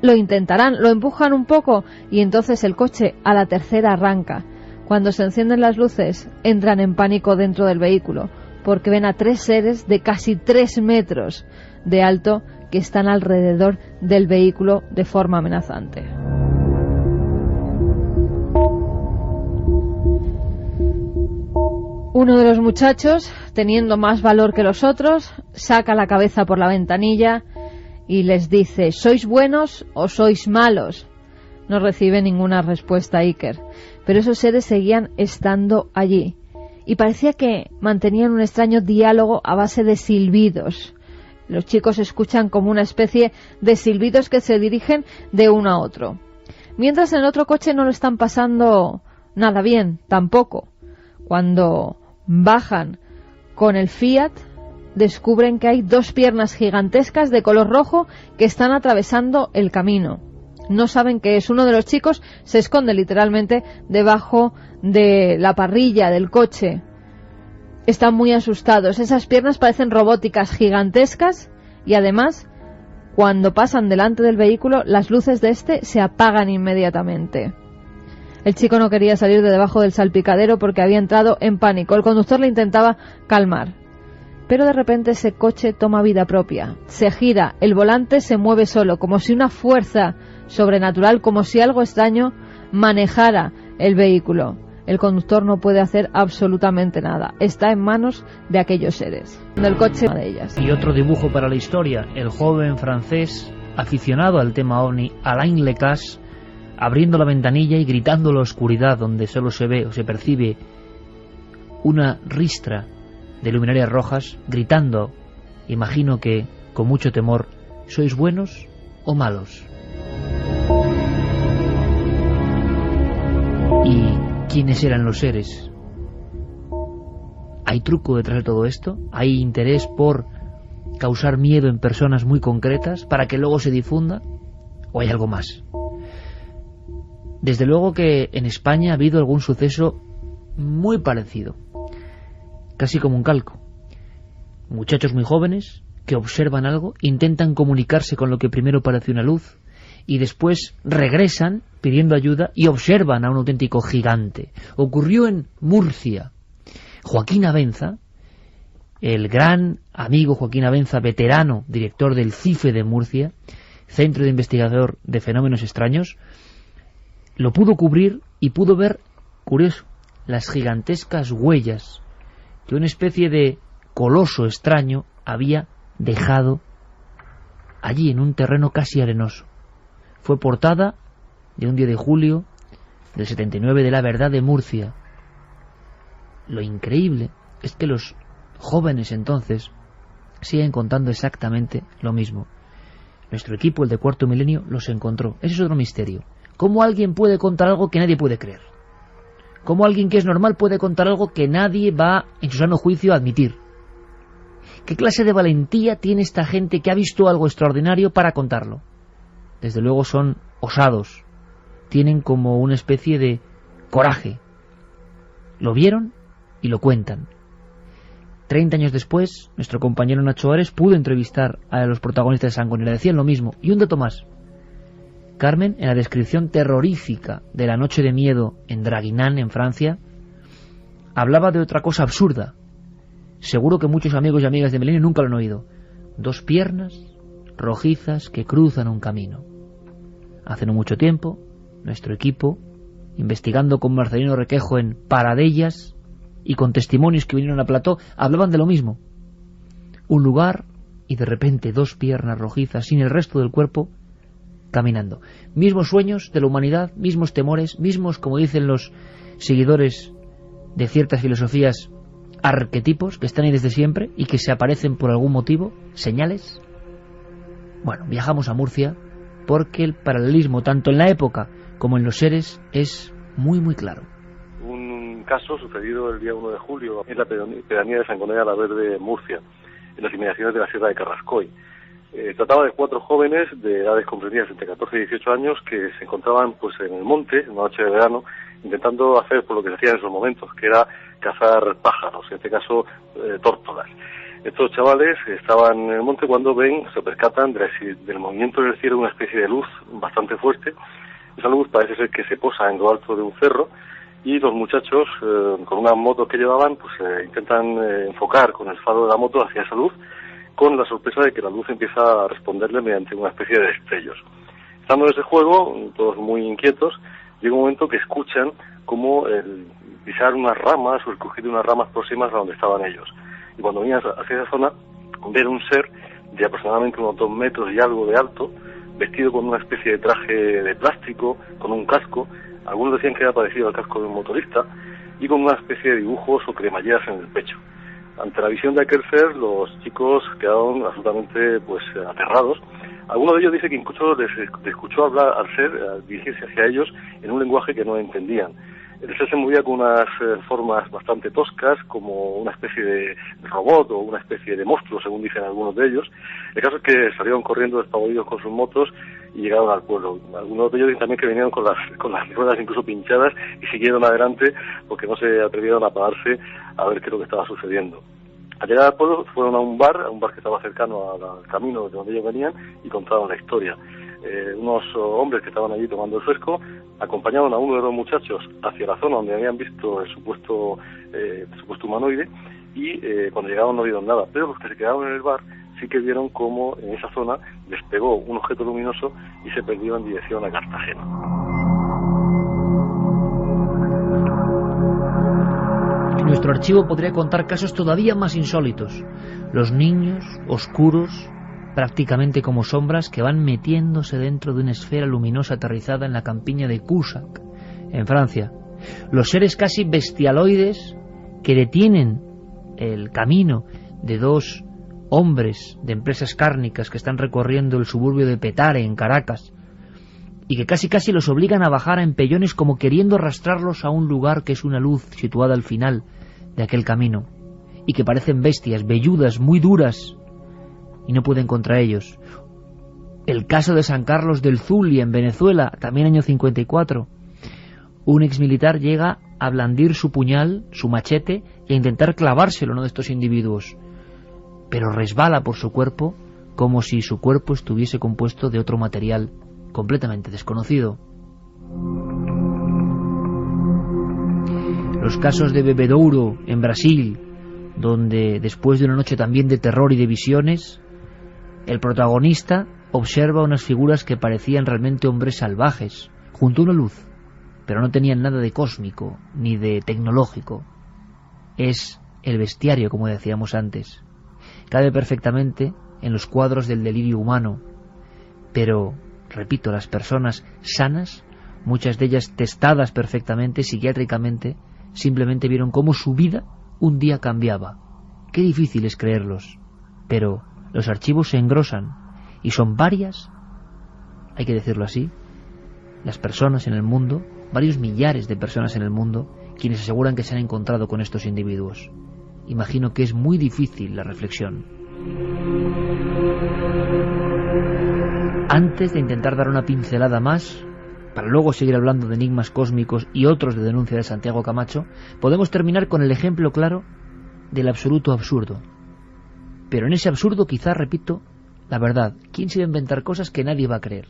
lo intentarán, lo empujan un poco y entonces el coche a la tercera arranca. Cuando se encienden las luces, entran en pánico dentro del vehículo, porque ven a 3 seres de casi 3 metros de alto que están alrededor del vehículo de forma amenazante. Uno de los muchachos, teniendo más valor que los otros, saca la cabeza por la ventanilla y les dice: ¿sois buenos o sois malos? No recibe ninguna respuesta Iker, pero esos seres seguían estando allí y parecía que mantenían un extraño diálogo a base de silbidos. Los chicos escuchan como una especie de silbidos que se dirigen de uno a otro. Mientras en el otro coche no lo están pasando nada bien, tampoco. Cuando bajan con el Fiat, descubren que hay 2 piernas gigantescas de color rojo que están atravesando el camino. No saben qué es. Uno de los chicos se esconde literalmente debajo de la parrilla del coche. Están muy asustados. Esas piernas parecen robóticas, gigantescas, y además, cuando pasan delante del vehículo, las luces de este se apagan inmediatamente. El chico no quería salir de debajo del salpicadero porque había entrado en pánico. El conductor le intentaba calmar. Pero de repente ese coche toma vida propia. Se gira, el volante se mueve solo, como si una fuerza sobrenatural, como si algo extraño manejara el vehículo. El conductor no puede hacer absolutamente nada. Está en manos de aquellos seres. Del coche, una de ellas. Y otro dibujo para la historia. El joven francés aficionado al tema ovni, Alain Lecas, abriendo la ventanilla y gritando en la oscuridad donde solo se ve o se percibe una ristra de luminarias rojas, gritando, imagino que con mucho temor: ¿sois buenos o malos? ¿Y quiénes eran los seres? ¿Hay truco detrás de todo esto? ¿Hay interés por causar miedo en personas muy concretas para que luego se difunda? ¿O hay algo más? Desde luego que en España ha habido algún suceso muy parecido, casi como un calco. Muchachos muy jóvenes que observan algo, intentan comunicarse con lo que primero parece una luz y después regresan pidiendo ayuda y observan a un auténtico gigante. Ocurrió en Murcia. Joaquín Abenza, el gran amigo Joaquín Abenza, veterano, director del CIFE de Murcia, Centro de Investigador de Fenómenos Extraños, lo pudo cubrir y pudo ver, curioso, las gigantescas huellas que una especie de coloso extraño había dejado allí en un terreno casi arenoso. Fue portada de un día de julio del 79 de La Verdad de Murcia. Lo increíble es que los jóvenes entonces siguen contando exactamente lo mismo. Nuestro equipo, el de Cuarto Milenio, los encontró. Ese es otro misterio. ¿Cómo alguien puede contar algo que nadie puede creer? ¿Cómo alguien que es normal puede contar algo que nadie va en su sano juicio a admitir? ¿Qué clase de valentía tiene esta gente que ha visto algo extraordinario para contarlo? Desde luego son osados. Tienen como una especie de coraje. Lo vieron y lo cuentan. 30 años después, nuestro compañero Nacho Ares pudo entrevistar a los protagonistas de Sangonera. Decían lo mismo. Y un dato más. Carmen, en la descripción terrorífica de la noche de miedo en Draguignan, en Francia, hablaba de otra cosa absurda. Seguro que muchos amigos y amigas de Milenio nunca lo han oído. 2 piernas rojizas que cruzan un camino. Hace no mucho tiempo, nuestro equipo, investigando con Marcelino Requejo en Paradellas y con testimonios que vinieron a plató, hablaban de lo mismo. Un lugar y de repente 2 piernas rojizas sin el resto del cuerpo caminando. Mismos sueños de la humanidad, mismos temores, mismos, como dicen los seguidores de ciertas filosofías, arquetipos que están ahí desde siempre y que se aparecen por algún motivo, señales. Bueno, viajamos a Murcia porque el paralelismo tanto en la época como en los seres es muy muy claro. Un caso sucedido el día 1 de julio en la pedanía de Sangonera la Verde, Murcia, en las inmediaciones de la Sierra de Carrascoy. Trataba de 4 jóvenes de edades comprendidas entre 14 y 18 años que se encontraban pues en el monte, en una noche de verano, intentando hacer por lo que se hacía en esos momentos, que era cazar pájaros, en este caso tórtolas. Estos chavales estaban en el monte cuando se percatan del movimiento del cielo, una especie de luz bastante fuerte. Esa luz parece ser que se posa en lo alto de un cerro y los muchachos, con unas motos que llevaban, pues intentan enfocar con el faro de la moto hacia esa luz, con la sorpresa de que la luz empieza a responderle mediante una especie de destellos. Estando en ese juego, todos muy inquietos, llega un momento que escuchan como el pisar unas ramas o el crujir de unas ramas próximas a donde estaban ellos. Y cuando venían hacia esa zona, ver un ser de aproximadamente unos 2 metros y algo de alto, vestido con una especie de traje de plástico, con un casco, algunos decían que era parecido al casco de un motorista, y con una especie de dibujos o cremalleras en el pecho. Ante la visión de aquel ser, los chicos quedaron absolutamente pues aterrados. Alguno de ellos dice que incluso les escuchó hablar al ser, dirigirse hacia ellos en un lenguaje que no entendían. El ser se movía con unas formas bastante toscas, como una especie de robot o una especie de monstruo, según dicen algunos de ellos. El caso es que salieron corriendo despavoridos con sus motos y llegaron al pueblo. Algunos de ellos dicen también que vinieron con las ruedas incluso pinchadas y siguieron adelante porque no se atrevieron a pararse a ver qué es lo que estaba sucediendo. Al llegar al pueblo fueron a un bar que estaba cercano al camino de donde ellos venían y contaron la historia. Unos hombres que estaban allí tomando el fresco acompañaron a uno de los muchachos hacia la zona donde habían visto el supuesto humanoide y cuando llegaron no vieron nada, pero los que se quedaron en el bar sí que vieron cómo en esa zona despegó un objeto luminoso y se perdió en dirección a Cartagena. Nuestro archivo podría contar casos todavía más insólitos. Los niños oscuros, prácticamente como sombras, que van metiéndose dentro de una esfera luminosa aterrizada en la campiña de Cusack, en Francia. Los seres casi bestialoides que detienen el camino de 2 hombres de empresas cárnicas que están recorriendo el suburbio de Petare, en Caracas, y que casi los obligan a bajar a empellones como queriendo arrastrarlos a un lugar que es una luz situada al final de aquel camino, y que parecen bestias, velludas, muy duras, y no pueden contra ellos. El caso de San Carlos del Zulia, en Venezuela, también año 54. Un exmilitar llega a blandir su puñal, su machete, y a intentar clavárselo a uno de estos individuos, pero resbala por su cuerpo como si su cuerpo estuviese compuesto de otro material completamente desconocido. Los casos de Bebedouro, en Brasil, donde después de una noche también de terror y de visiones, el protagonista observa unas figuras que parecían realmente hombres salvajes, junto a una luz, pero no tenían nada de cósmico ni de tecnológico. Es el bestiario, como decíamos antes. Cabe perfectamente en los cuadros del delirio humano. Pero, repito, las personas sanas, muchas de ellas testadas perfectamente, psiquiátricamente, simplemente vieron cómo su vida un día cambiaba. Qué difícil es creerlos, pero los archivos se engrosan y son varias, hay que decirlo así, las personas en el mundo, varios millares de personas en el mundo, quienes aseguran que se han encontrado con estos individuos. Imagino que es muy difícil la reflexión. Antes de intentar dar una pincelada más, para luego seguir hablando de enigmas cósmicos y otros de denuncia de Santiago Camacho, podemos terminar con el ejemplo claro del absoluto absurdo. Pero en ese absurdo, quizá, repito, la verdad. ¿Quién se va a inventar cosas que nadie va a creer?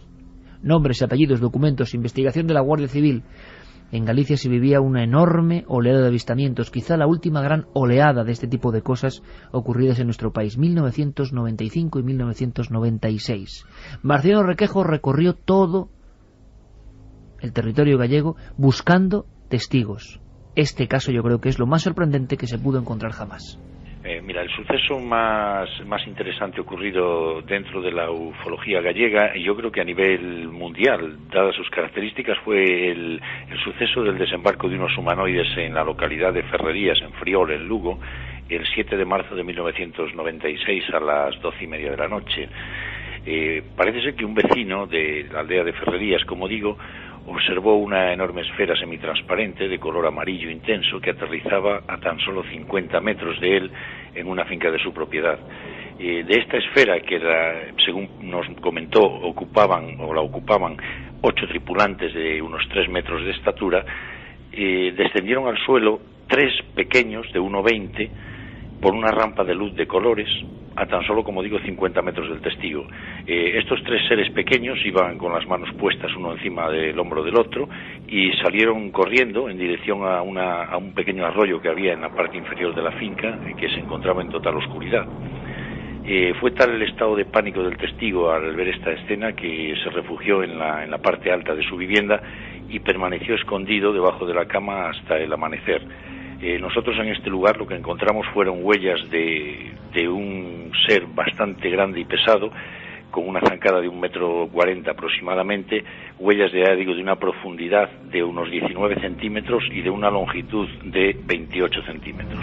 Nombres, apellidos, documentos, investigación de la Guardia Civil. En Galicia se vivía una enorme oleada de avistamientos, quizá la última gran oleada de este tipo de cosas ocurridas en nuestro país, 1995 y 1996. Marciano Requejo recorrió todo el territorio gallego buscando testigos. Este caso yo creo que es lo más sorprendente que se pudo encontrar jamás. Mira, el suceso más interesante ocurrido dentro de la ufología gallega, y yo creo que a nivel mundial, dadas sus características, fue el suceso del desembarco de unos humanoides en la localidad de Ferrerías, en Friol, en Lugo, el 7 de marzo de 1996 a las 12:30 de la noche. Parece ser que un vecino de la aldea de Ferrerías, como digo, observó una enorme esfera semitransparente de color amarillo intenso que aterrizaba a tan solo 50 metros de él en una finca de su propiedad. De esta esfera, que según nos comentó, la ocupaban 8 tripulantes de unos 3 metros de estatura, descendieron al suelo 3 pequeños de 1,20 por una rampa de luz de colores a tan solo, como digo, 50 metros del testigo. Estos 3 seres pequeños iban con las manos puestas uno encima del hombro del otro y salieron corriendo en dirección a un pequeño arroyo que había en la parte inferior de la finca, que se encontraba en total oscuridad. Fue tal el estado de pánico del testigo al ver esta escena que se refugió en la parte alta de su vivienda y permaneció escondido debajo de la cama hasta el amanecer. Nosotros en este lugar lo que encontramos fueron huellas de un ser bastante grande y pesado, con una zancada de 1,40 m aproximadamente, huellas de una profundidad de unos 19 centímetros y de una longitud de 28 centímetros.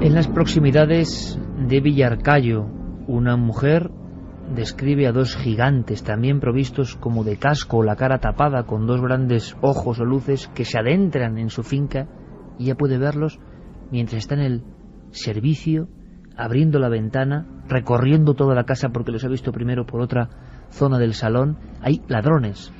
En las proximidades de Villarcayo, una mujer describe a 2 gigantes, también provistos como de casco, la cara tapada, con 2 grandes ojos o luces, que se adentran en su finca, y ella puede verlos mientras está en el servicio, abriendo la ventana, recorriendo toda la casa, porque los ha visto primero por otra zona del salón. Hay ladrones.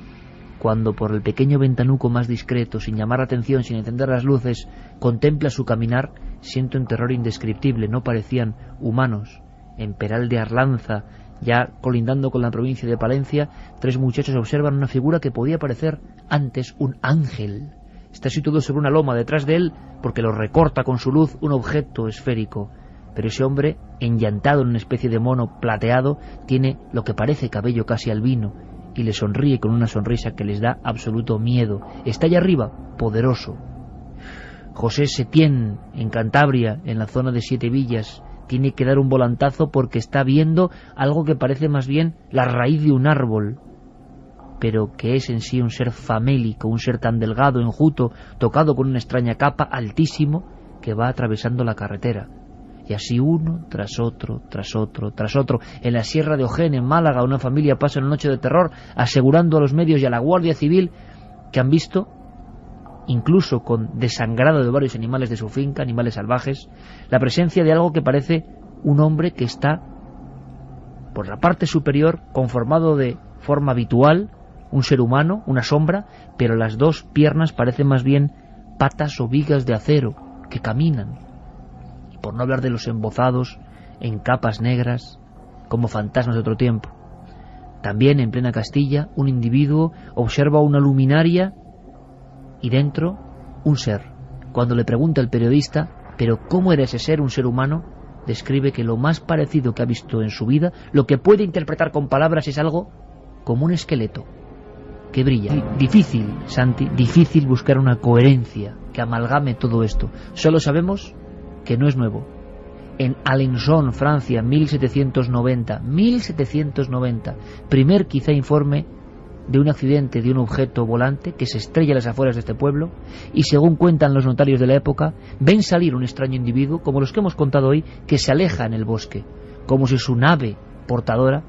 Cuando por el pequeño ventanuco más discreto, sin llamar la atención, sin encender las luces, contempla su caminar, siente un terror indescriptible. No parecían humanos. En Peral de Arlanza, ya colindando con la provincia de Palencia, 3 muchachos observan una figura que podía parecer antes un ángel. Está situado sobre una loma, detrás de él, porque lo recorta con su luz, un objeto esférico. Pero ese hombre, enllantado en una especie de mono plateado, tiene lo que parece cabello casi albino, y le sonríe con una sonrisa que les da absoluto miedo. Está allá arriba, poderoso. José Setién, en Cantabria, en la zona de 7 Villas, tiene que dar un volantazo porque está viendo algo que parece más bien la raíz de un árbol, pero que es en sí un ser famélico, un ser tan delgado, enjuto, tocado con una extraña capa, altísimo, que va atravesando la carretera. Y así uno tras otro, tras otro, tras otro. En la Sierra de Ojén, en Málaga, una familia pasa una noche de terror, asegurando a los medios y a la Guardia Civil que han visto, incluso con desangrado de varios animales de su finca, animales salvajes, la presencia de algo que parece un hombre que está por la parte superior, conformado de forma habitual, un ser humano, una sombra, pero las 2 piernas parecen más bien patas o vigas de acero que caminan. Y por no hablar de los embozados en capas negras, como fantasmas de otro tiempo. También en plena Castilla, un individuo observa una luminaria y dentro un ser. Cuando le pregunta el periodista, ¿pero cómo era ese ser, un ser humano?, describe que lo más parecido que ha visto en su vida, lo que puede interpretar con palabras, es algo como un esqueleto. que brilla. Difícil, Santi, difícil buscar una coherencia que amalgame todo esto. Solo sabemos que no es nuevo. En Alençon, Francia, 1790, primer quizá informe de un accidente de un objeto volante que se estrella a las afueras de este pueblo, y según cuentan los notarios de la época, ven salir un extraño individuo, como los que hemos contado hoy, que se aleja en el bosque, como si su nave portadora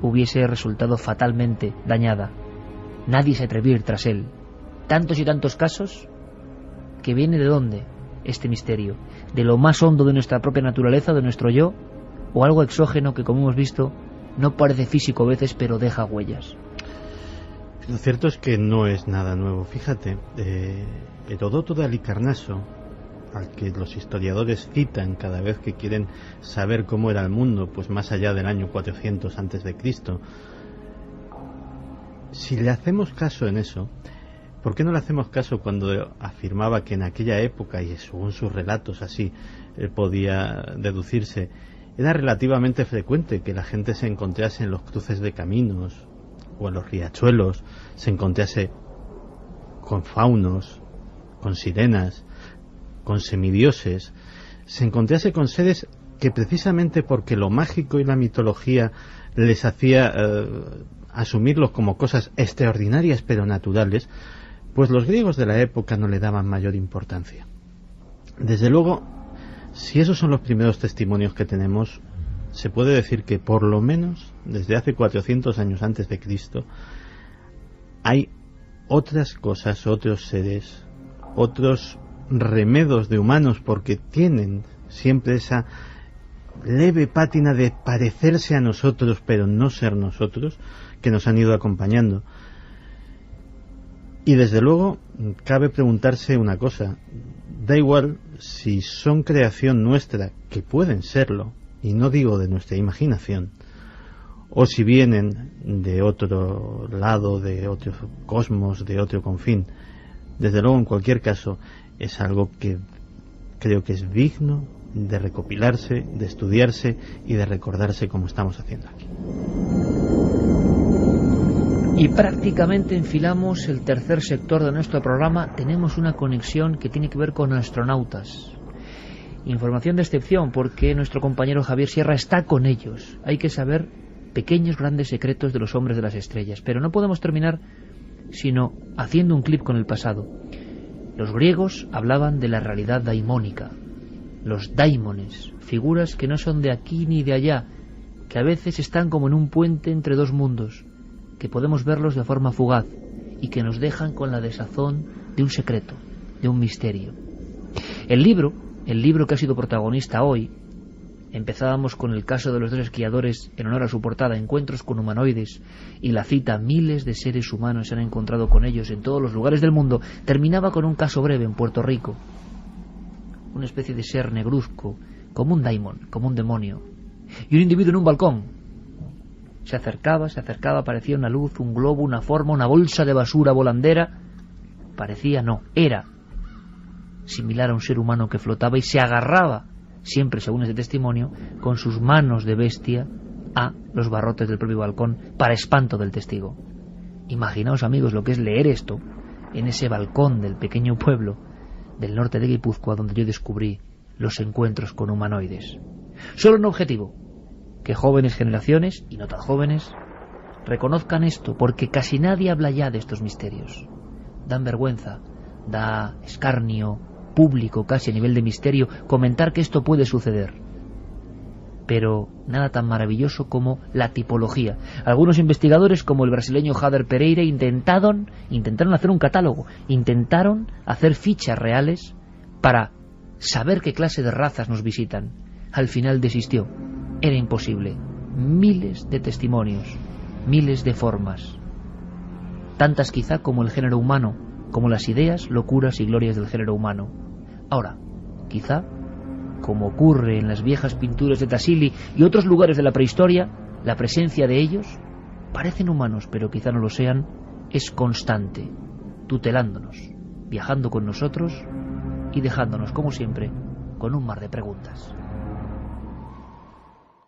hubiese resultado fatalmente dañada. Nadie se atrevía a ir tras él. Tantos y tantos casos, que viene de dónde este misterio, de lo más hondo de nuestra propia naturaleza, de nuestro yo, o algo exógeno que, como hemos visto, no parece físico a veces, pero deja huellas. Lo cierto es que no es nada nuevo. Fíjate, Heródoto de Halicarnaso, al que los historiadores citan cada vez que quieren saber cómo era el mundo, pues más allá del año 400 antes de Cristo. Si le hacemos caso en eso, ¿por qué no le hacemos caso cuando afirmaba que en aquella época, y según sus relatos así podía deducirse, era relativamente frecuente que la gente se encontrase en los cruces de caminos o en los riachuelos, se encontrase con faunos, con sirenas, con semidioses, se encontrase con seres que precisamente porque lo mágico y la mitología les hacía asumirlos como cosas extraordinarias pero naturales, pues los griegos de la época no le daban mayor importancia. Desde luego, si esos son los primeros testimonios que tenemos, se puede decir que por lo menos desde hace 400 años antes de Cristo hay otras cosas, otros seres, otros remedos de humanos, porque tienen siempre esa leve pátina de parecerse a nosotros pero no ser nosotros, que nos han ido acompañando. Y desde luego cabe preguntarse una cosa: da igual si son creación nuestra, que pueden serlo, y no digo de nuestra imaginación, o si vienen de otro lado, de otro cosmos, de otro confín. Desde luego, en cualquier caso, es algo que creo que es digno de recopilarse, de estudiarse y de recordarse, como estamos haciendo aquí. Y prácticamente enfilamos el tercer sector de nuestro programa. Tenemos una conexión que tiene que ver con astronautas. Información de excepción, porque nuestro compañero Javier Sierra está con ellos. Hay que saber pequeños grandes secretos de los hombres de las estrellas. Pero no podemos terminar sino haciendo un clip con el pasado. Los griegos hablaban de la realidad daimónica. Los daimones, figuras que no son de aquí ni de allá, que a veces están como en un puente entre dos mundos, que podemos verlos de forma fugaz y que nos dejan con la desazón de un secreto, de un misterio. El libro que ha sido protagonista hoy, empezábamos con el caso de los dos esquiadores en honor a su portada, Encuentros con humanoides, y la cita miles de seres humanos se han encontrado con ellos en todos los lugares del mundo, terminaba con un caso breve en Puerto Rico. Una especie de ser negruzco, como un daimon, como un demonio, y un individuo en un balcón. Se acercaba, parecía una luz, un globo, una forma, una bolsa de basura volandera. Parecía, no, era similar a un ser humano que flotaba y se agarraba, siempre según ese testimonio, con sus manos de bestia a los barrotes del propio balcón, para espanto del testigo. Imaginaos, amigos, lo que es leer esto en ese balcón del pequeño pueblo del norte de Guipúzcoa, donde yo descubrí los encuentros con humanoides. Solo un objetivo: que jóvenes generaciones, y no tan jóvenes, reconozcan esto, porque casi nadie habla ya de estos misterios. Dan vergüenza, da escarnio público, casi a nivel de misterio, comentar que esto puede suceder. Pero nada tan maravilloso como la tipología. Algunos investigadores, como el brasileño Jader Pereira, intentaron hacer un catálogo, intentaron hacer fichas reales para saber qué clase de razas nos visitan. Al final desistió. Era imposible. Miles de testimonios, miles de formas, tantas quizá como el género humano, como las ideas, locuras y glorias del género humano. Ahora, quizá, como ocurre en las viejas pinturas de Tassili y otros lugares de la prehistoria, la presencia de ellos, parecen humanos pero quizá no lo sean, es constante, tutelándonos, viajando con nosotros y dejándonos, como siempre, con un mar de preguntas.